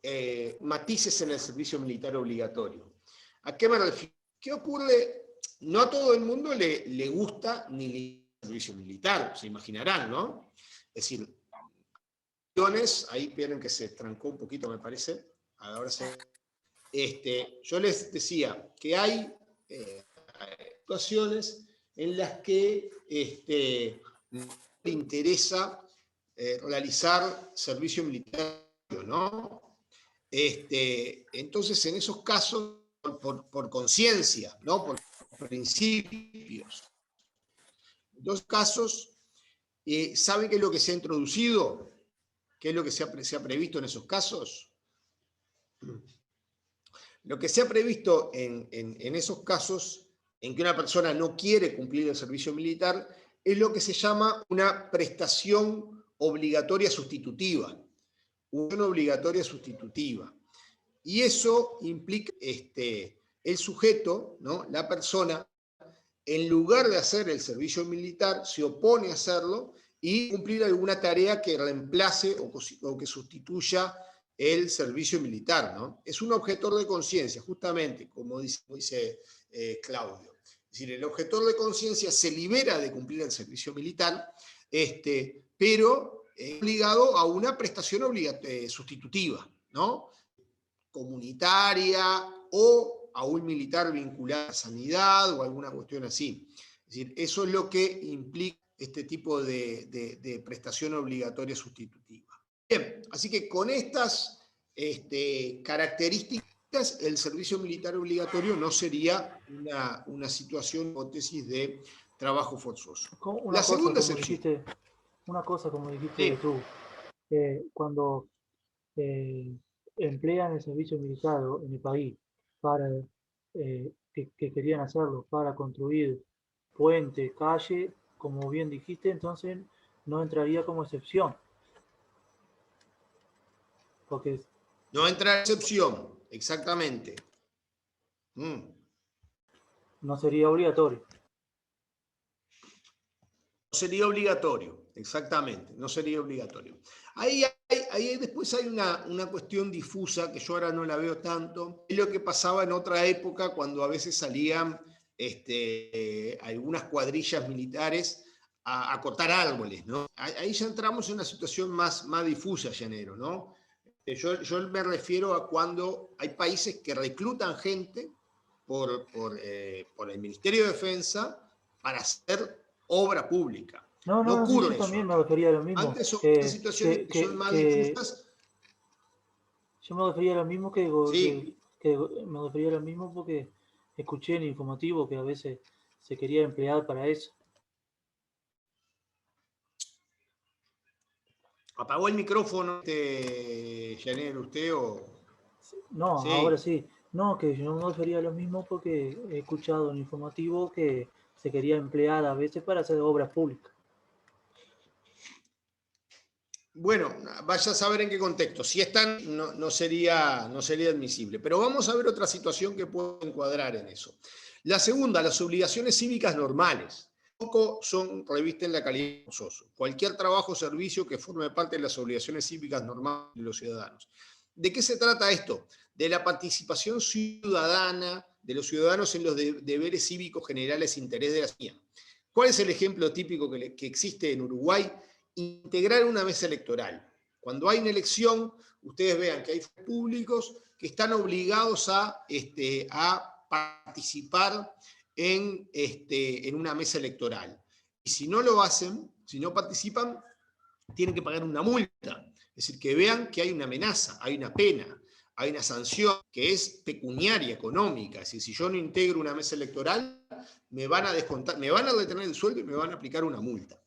matices en el servicio militar obligatorio. ¿A qué me refiero? ¿Qué ocurre? No a todo el mundo le gusta ni el servicio militar, se imaginarán, ¿no? Es decir, ahí vieron que se trancó un poquito, me parece. Ahora yo les decía que hay situaciones en las que le interesa realizar servicio militar, ¿no? Entonces, en esos casos, por conciencia, ¿no? Por principios. En dos casos, ¿saben qué es lo que se ha introducido? ¿Qué es lo que se ha previsto en esos casos? Lo que se ha previsto en esos casos en que una persona no quiere cumplir el servicio militar es lo que se llama una prestación obligatoria sustitutiva. Una obligatoria sustitutiva. Y eso implica el sujeto, ¿no? La persona, en lugar de hacer el servicio militar, se opone a hacerlo y cumplir alguna tarea que reemplace o que sustituya el servicio militar, ¿no? Es un objetor de conciencia, justamente, como dice Claudio. Es decir, el objetor de conciencia se libera de cumplir el servicio militar, pero obligado a una prestación sustitutiva, ¿no? Comunitaria o a un militar vinculado a sanidad o alguna cuestión así. Es decir, eso es lo que implica este tipo de prestación obligatoria sustitutiva. Bien, así que con estas características, el servicio militar obligatorio no sería una situación, hipótesis de trabajo forzoso. La segunda excepción. Una cosa, como dijiste Sí. tú, cuando emplean el servicio militar en el país para que querían hacerlo para construir puente, calle, como bien dijiste, entonces no entraría como excepción. Porque no entra excepción, exactamente. No sería obligatorio. No sería obligatorio, exactamente, no sería obligatorio. Ahí después hay una cuestión difusa que yo ahora no la veo tanto. Es lo que pasaba en otra época cuando a veces salían algunas cuadrillas militares a cortar árboles, ¿no? Ahí ya entramos en una situación más difusa, Llanero, ¿no? Yo me refiero a cuando hay países que reclutan gente por el Ministerio de Defensa para hacer obra pública. No, ocurre yo eso. También me refería a lo mismo. Antes son situaciones que son más difusas. Yo me refería a lo mismo Sí. me refería a lo mismo porque escuché en el informativo que a veces se quería emplear para eso. ¿Apagó el micrófono, Janer, usted o...? No, Sí. ahora sí. No, que yo no sería lo mismo porque he escuchado en el informativo que se quería emplear a veces para hacer obras públicas. Bueno, vaya a saber en qué contexto. Si están, no sería admisible. Pero vamos a ver otra situación que puede encuadrar en eso. La segunda, las obligaciones cívicas normales. Tampoco revisten la calidad de forzoso. Cualquier trabajo o servicio que forme parte de las obligaciones cívicas normales de los ciudadanos. ¿De qué se trata esto? De la participación ciudadana de los ciudadanos en los deberes cívicos generales e interés de la ciudadanía. ¿Cuál es el ejemplo típico que existe en Uruguay? Integrar una mesa electoral. Cuando hay una elección, ustedes vean que hay públicos que están obligados a participar en una mesa electoral. Y si no lo hacen, si no participan, tienen que pagar una multa. Es decir, que vean que hay una amenaza, hay una pena, hay una sanción que es pecuniaria, económica. Es decir, si yo no integro una mesa electoral, me van a descontar, me van a retener el sueldo y me van a aplicar una multa.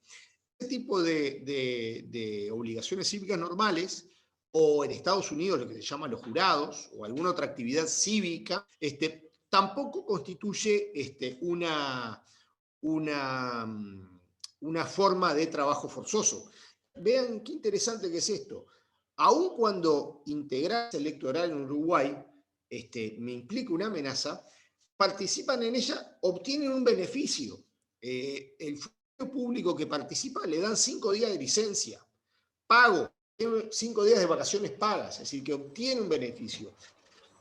Este tipo de obligaciones cívicas normales, o en Estados Unidos lo que se llama los jurados, o alguna otra actividad cívica, tampoco constituye una forma de trabajo forzoso. Vean qué interesante que es esto. Aun cuando integrar electoral en Uruguay me implica una amenaza, participan en ella, obtienen un beneficio. El público que participa le dan 5 días de licencia, pago, 5 días de vacaciones pagas, es decir, que obtiene un beneficio.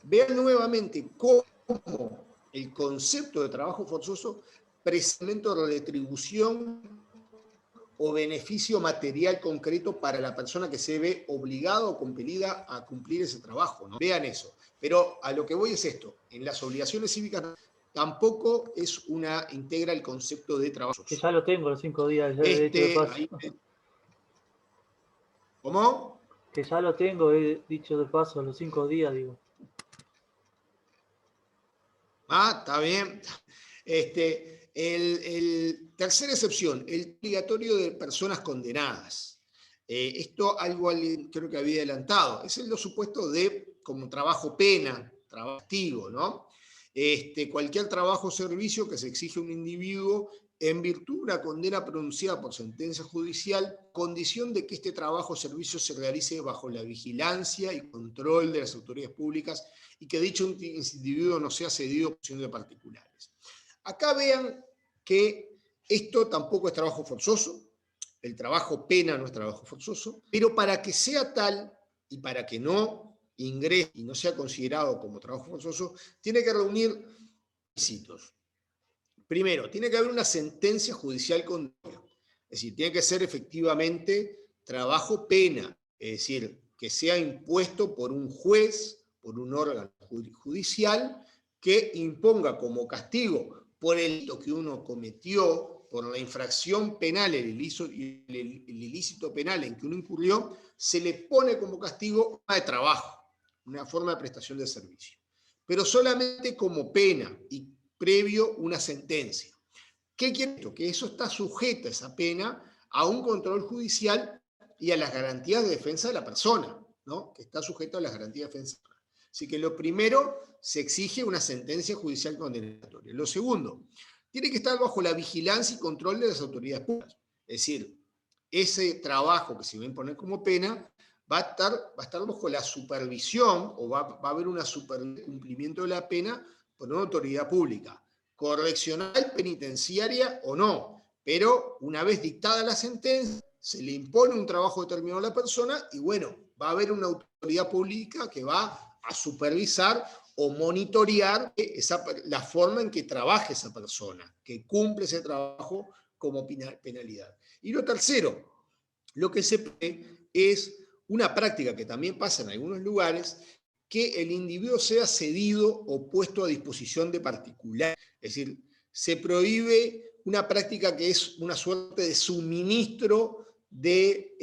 Vean nuevamente cómo el concepto de trabajo forzoso presenta retribución o beneficio material concreto para la persona que se ve obligada o compelida a cumplir ese trabajo, ¿no? Vean eso. Pero a lo que voy es esto, en las obligaciones cívicas tampoco integra el concepto de trabajo. Que ya lo tengo, los 5 días. He dicho de paso. ¿Cómo? Que ya lo tengo, he dicho de paso, los 5 días, digo. Ah, está bien. Tercera excepción, el obligatorio de personas condenadas. Esto algo creo que había adelantado. Es lo supuesto de como trabajo pena, trabajo castigo, ¿no? Cualquier trabajo o servicio que se exige a un individuo en virtud de una condena pronunciada por sentencia judicial, condición de que este trabajo o servicio se realice bajo la vigilancia y control de las autoridades públicas y que dicho individuo no sea cedido por acción de particulares. Acá vean que esto tampoco es trabajo forzoso, el trabajo pena no es trabajo forzoso, pero para que sea tal y para que no ingrese y no sea considerado como trabajo forzoso, tiene que reunir requisitos. Primero, tiene que haber una sentencia judicial condenatoria, es decir, tiene que ser efectivamente trabajo pena, es decir, que sea impuesto por un juez, por un órgano judicial, que imponga como castigo por el delito que uno cometió, por la infracción penal, el ilícito penal en que uno incurrió, se le pone como castigo una de trabajo, una forma de prestación de servicio. Pero solamente como pena y previo una sentencia. ¿Qué quiere esto? Que eso está sujeto, esa pena, a un control judicial y a las garantías de defensa de la persona, ¿no? Que está sujeto a las garantías de defensa. Así que lo primero, se exige una sentencia judicial condenatoria. Lo segundo, tiene que estar bajo la vigilancia y control de las autoridades públicas. Es decir, ese trabajo que se va a imponer como pena va a estar bajo la supervisión o va a haber un cumplimiento de la pena por una autoridad pública, correccional, penitenciaria o no, pero una vez dictada la sentencia, se le impone un trabajo determinado a la persona y bueno, va a haber una autoridad pública que va a supervisar o monitorear la forma en que trabaja esa persona, que cumple ese trabajo como penalidad. Y lo tercero, lo que se ve es una práctica que también pasa en algunos lugares, que el individuo sea cedido o puesto a disposición de particular. Es decir, se prohíbe una práctica que es una suerte de suministro de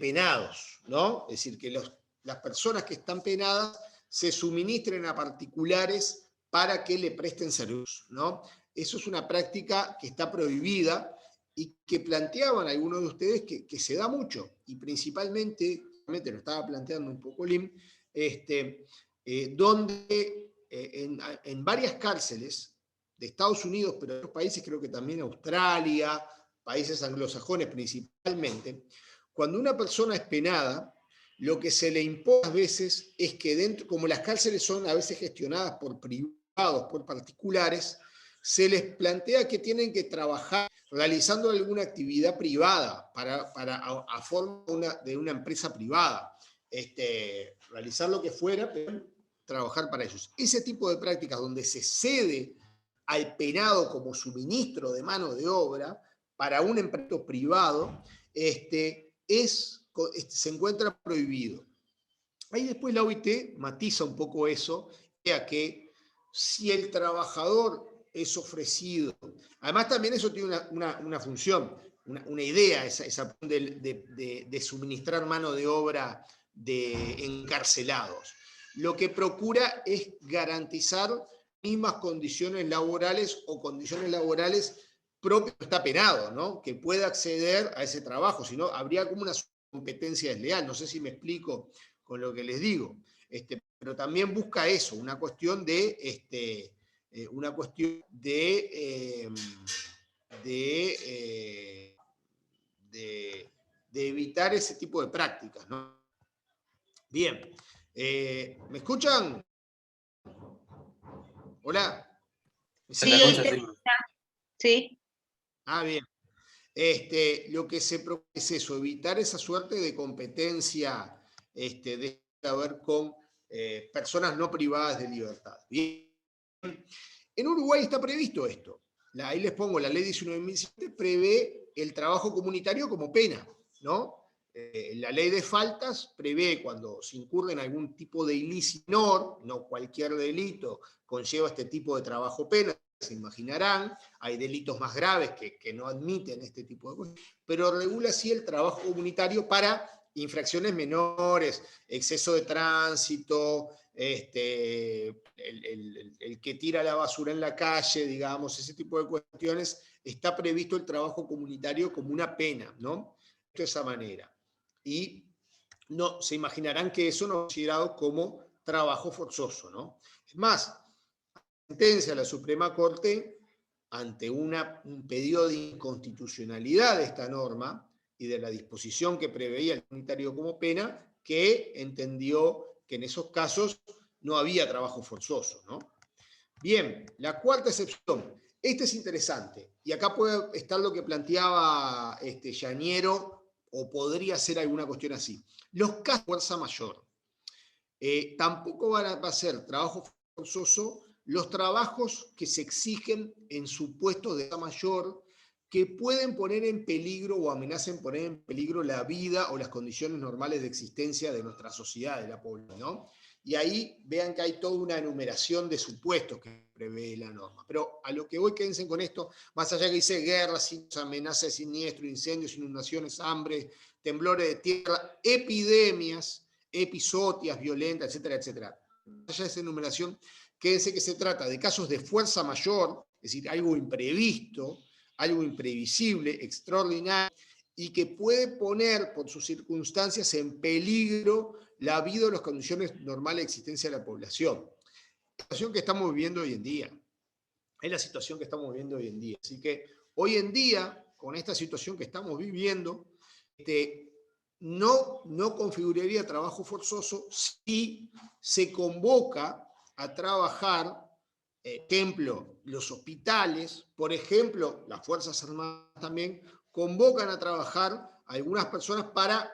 penados, ¿no? Es decir, que las personas que están penadas se suministren a particulares para que le presten servicios, ¿no? Eso es una práctica que está prohibida y que planteaban algunos de ustedes que se da mucho, y principalmente, lo estaba planteando un poco Lim, donde en varias cárceles de Estados Unidos, pero en otros países, creo que también Australia, países anglosajones principalmente, cuando una persona es penada, lo que se le impone a veces es que dentro, como las cárceles son a veces gestionadas por privados, por particulares, se les plantea que tienen que trabajar realizando alguna actividad privada a forma de una empresa privada, realizar lo que fuera, pero trabajar para ellos. Ese tipo de prácticas donde se cede al penado como suministro de mano de obra para un empleo privado, se encuentra prohibido. Ahí después la OIT matiza un poco eso, ya que si el trabajador es ofrecido, además también eso tiene una función, una idea, esa de suministrar mano de obra de encarcelados. Lo que procura es garantizar mismas condiciones laborales o condiciones laborales propias, está penado, ¿no? Que pueda acceder a ese trabajo, si no habría como una competencia desleal. No sé si me explico con lo que les digo, pero también busca eso, una cuestión de evitar ese tipo de prácticas, ¿no? Bien, ¿me escuchan? Hola. Sí, ahí te escucha. Sí. Ah, bien. Lo que se propone es eso, evitar esa suerte de competencia de haber con personas no privadas de libertad. Bien. En Uruguay está previsto esto. Ahí les pongo, la ley 19.007 prevé el trabajo comunitario como pena, ¿no? La ley de faltas prevé cuando se incurre en algún tipo de ilícito menor, no cualquier delito conlleva este tipo de trabajo pena, se imaginarán, hay delitos más graves que no admiten este tipo de cosas, pero regula sí el trabajo comunitario para infracciones menores, exceso de tránsito, el que tira la basura en la calle, digamos, ese tipo de cuestiones, está previsto el trabajo comunitario como una pena, ¿no? De esa manera. Y no, se imaginarán que eso no es considerado como trabajo forzoso, ¿no? Es más, sentencia de la Suprema Corte, ante un pedido de inconstitucionalidad de esta norma y de la disposición que preveía el comunitario como pena, que entendió que en esos casos no había trabajo forzoso, ¿no? Bien, la cuarta excepción. Esta es interesante, y acá puede estar lo que planteaba Yaniero, o podría ser alguna cuestión así. Los casos de fuerza mayor. Tampoco va a ser trabajo forzoso los trabajos que se exigen en supuestos de fuerza mayor que pueden poner en peligro o amenacen poner en peligro la vida o las condiciones normales de existencia de nuestra sociedad, de la población, ¿no? Y ahí vean que hay toda una enumeración de supuestos que prevé la norma. Pero a lo que voy, quédense con esto, más allá que dice guerras, amenazas, siniestros, incendios, inundaciones, hambre, temblores de tierra, epidemias, episodias violentas, etcétera, etcétera. Más allá de esa enumeración, quédense que se trata de casos de fuerza mayor, es decir, algo imprevisto, algo imprevisible, extraordinario, y que puede poner por sus circunstancias en peligro la vida o las condiciones normales de existencia de la población. La situación que estamos viviendo hoy en día. Es la situación que estamos viviendo hoy en día. Así que hoy en día, con esta situación que estamos viviendo, no configuraría trabajo forzoso si se convoca a trabajar, ejemplo, los hospitales, por ejemplo, las Fuerzas Armadas también, convocan a trabajar a algunas personas para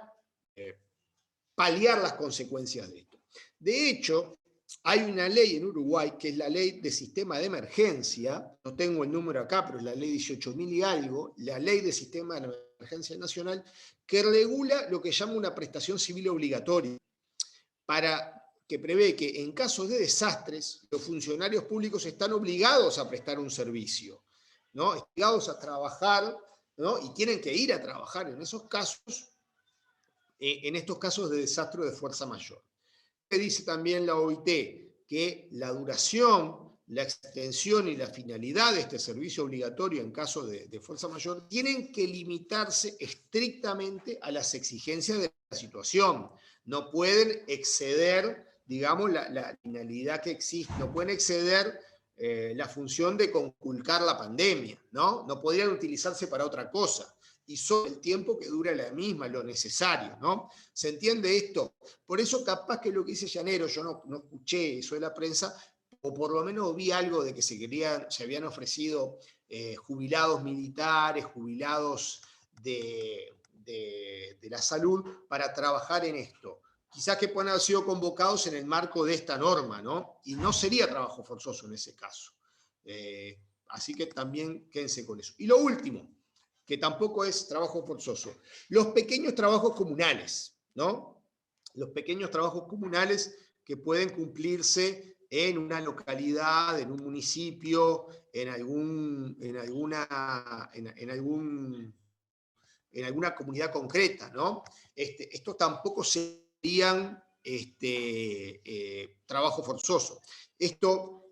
paliar las consecuencias de esto. De hecho, hay una ley en Uruguay, que es la ley de sistema de emergencia, no tengo el número acá, pero es la ley 18.000 y algo, la ley de sistema de emergencia nacional, que regula lo que llama una prestación civil obligatoria, que prevé que en casos de desastres, los funcionarios públicos están obligados a prestar un servicio, ¿no? Obligados a trabajar, ¿no? Y tienen que ir a trabajar en esos casos, en estos casos de desastre de fuerza mayor. Dice también la OIT que la duración la extensión y la finalidad de este servicio obligatorio en caso de fuerza mayor, tienen que limitarse estrictamente a las exigencias de la situación. No pueden exceder, digamos, la finalidad que existe, no pueden exceder la función de conculcar la pandemia, ¿no? No podrían utilizarse para otra cosa. Y solo el tiempo que dura la misma, lo necesario, ¿no? ¿Se entiende esto? Por eso capaz que lo que dice Llanero, yo no escuché eso de la prensa, o por lo menos vi algo de que se habían ofrecido jubilados militares, jubilados de la salud, para trabajar en esto. Quizás que puedan haber sido convocados en el marco de esta norma, ¿no? Y no sería trabajo forzoso en ese caso. Así que también quédense con eso. Y lo último, que tampoco es trabajo forzoso, los pequeños trabajos comunales, ¿no? Los pequeños trabajos comunales que pueden cumplirse en una localidad, en un municipio, en alguna comunidad concreta, ¿no? Estos tampoco serían trabajo forzoso. Esto,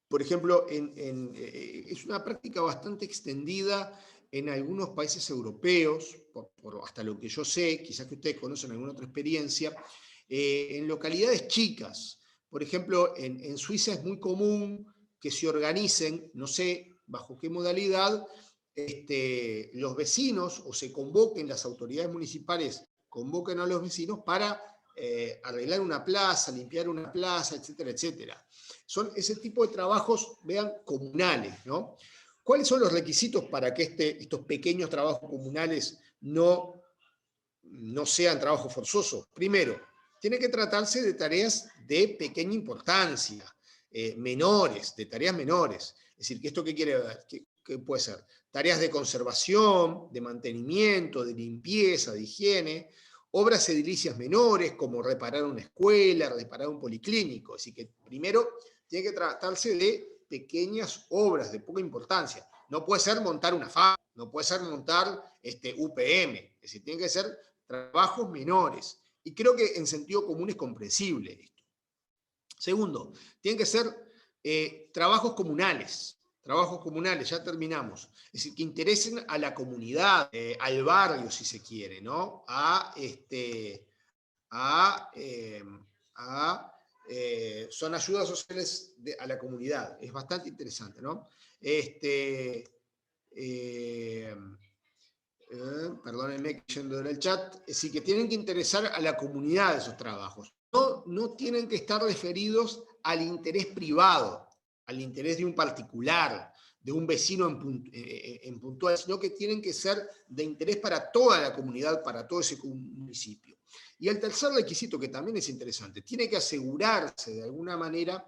por ejemplo, es una práctica bastante extendida en algunos países europeos, hasta lo que yo sé, quizás que ustedes conocen alguna otra experiencia, en localidades chicas. Por ejemplo, en Suiza es muy común que se organicen, no sé bajo qué modalidad, los vecinos, o se convoquen, las autoridades municipales convoquen a los vecinos para arreglar una plaza, limpiar una plaza, etcétera, etcétera. Son ese tipo de trabajos, vean, comunales, ¿no? ¿Cuáles son los requisitos para que estos pequeños trabajos comunales no sean trabajos forzosos? Primero, tiene que tratarse de tareas de pequeña importancia, menores, de tareas menores. Es decir, ¿esto qué quiere ver? ¿Qué puede ser? Tareas de conservación, de mantenimiento, de limpieza, de higiene, obras edilicias menores, como reparar una escuela, reparar un policlínico. Es decir, que primero tiene que tratarse de pequeñas obras de poca importancia. No puede ser montar una fábrica, no puede ser montar UPM. Es decir, tienen que ser trabajos menores. Y creo que en sentido común es comprensible esto. Segundo, tienen que ser trabajos comunales. Trabajos comunales, ya terminamos. Es decir, que interesen a la comunidad, al barrio, si se quiere, ¿no? Son ayudas sociales a la comunidad. Es bastante interesante, ¿no? Perdónenme que yendo en el chat. Es decir, que tienen que interesar a la comunidad de esos trabajos. No tienen que estar referidos al interés privado, al interés de un particular, de un vecino en puntual, sino que tienen que ser de interés para toda la comunidad, para todo ese municipio. Y el tercer requisito, que también es interesante, tiene que asegurarse de alguna manera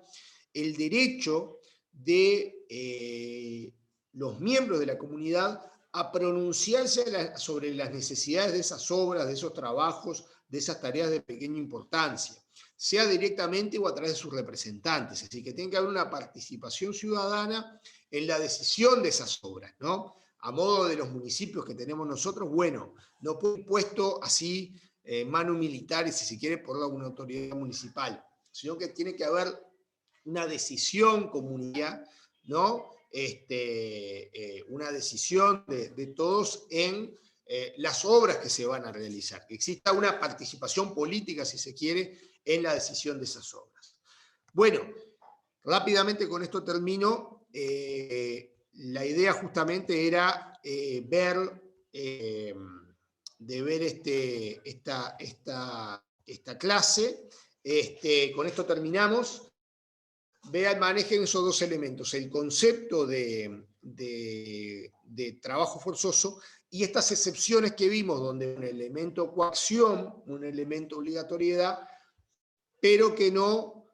el derecho de los miembros de la comunidad a pronunciarse sobre las necesidades de esas obras, de esos trabajos, de esas tareas de pequeña importancia, sea directamente o a través de sus representantes. Es decir, que tiene que haber una participación ciudadana en la decisión de esas obras, ¿no? A modo de los municipios que tenemos nosotros, bueno, no puede ser puesto así, mano militar, si se quiere, por una autoridad municipal, sino que tiene que haber una decisión comunitaria, ¿no? Una decisión de todos en las obras que se van a realizar, que exista una participación política, si se quiere, en la decisión de esas obras. Bueno, rápidamente con esto termino. La idea justamente era ver esta clase. Con esto terminamos. Vean, manejen esos dos elementos, el concepto de trabajo forzoso y estas excepciones que vimos, donde un elemento coacción, un elemento obligatoriedad, pero que no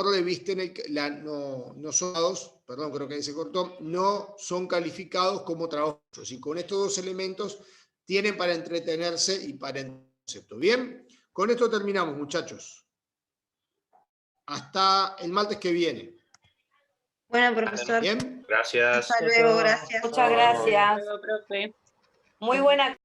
revisten, no son dados, perdón, creo que ahí se cortó, no son calificados como trabajo forzoso. Y con estos dos elementos tienen para entretenerse y para el concepto. ¿Bien? Con esto terminamos, muchachos. Hasta el martes que viene. Bueno, profesor. Bien. Gracias. Hasta luego, gracias. Muchas gracias. Hasta luego, profe. Muy buena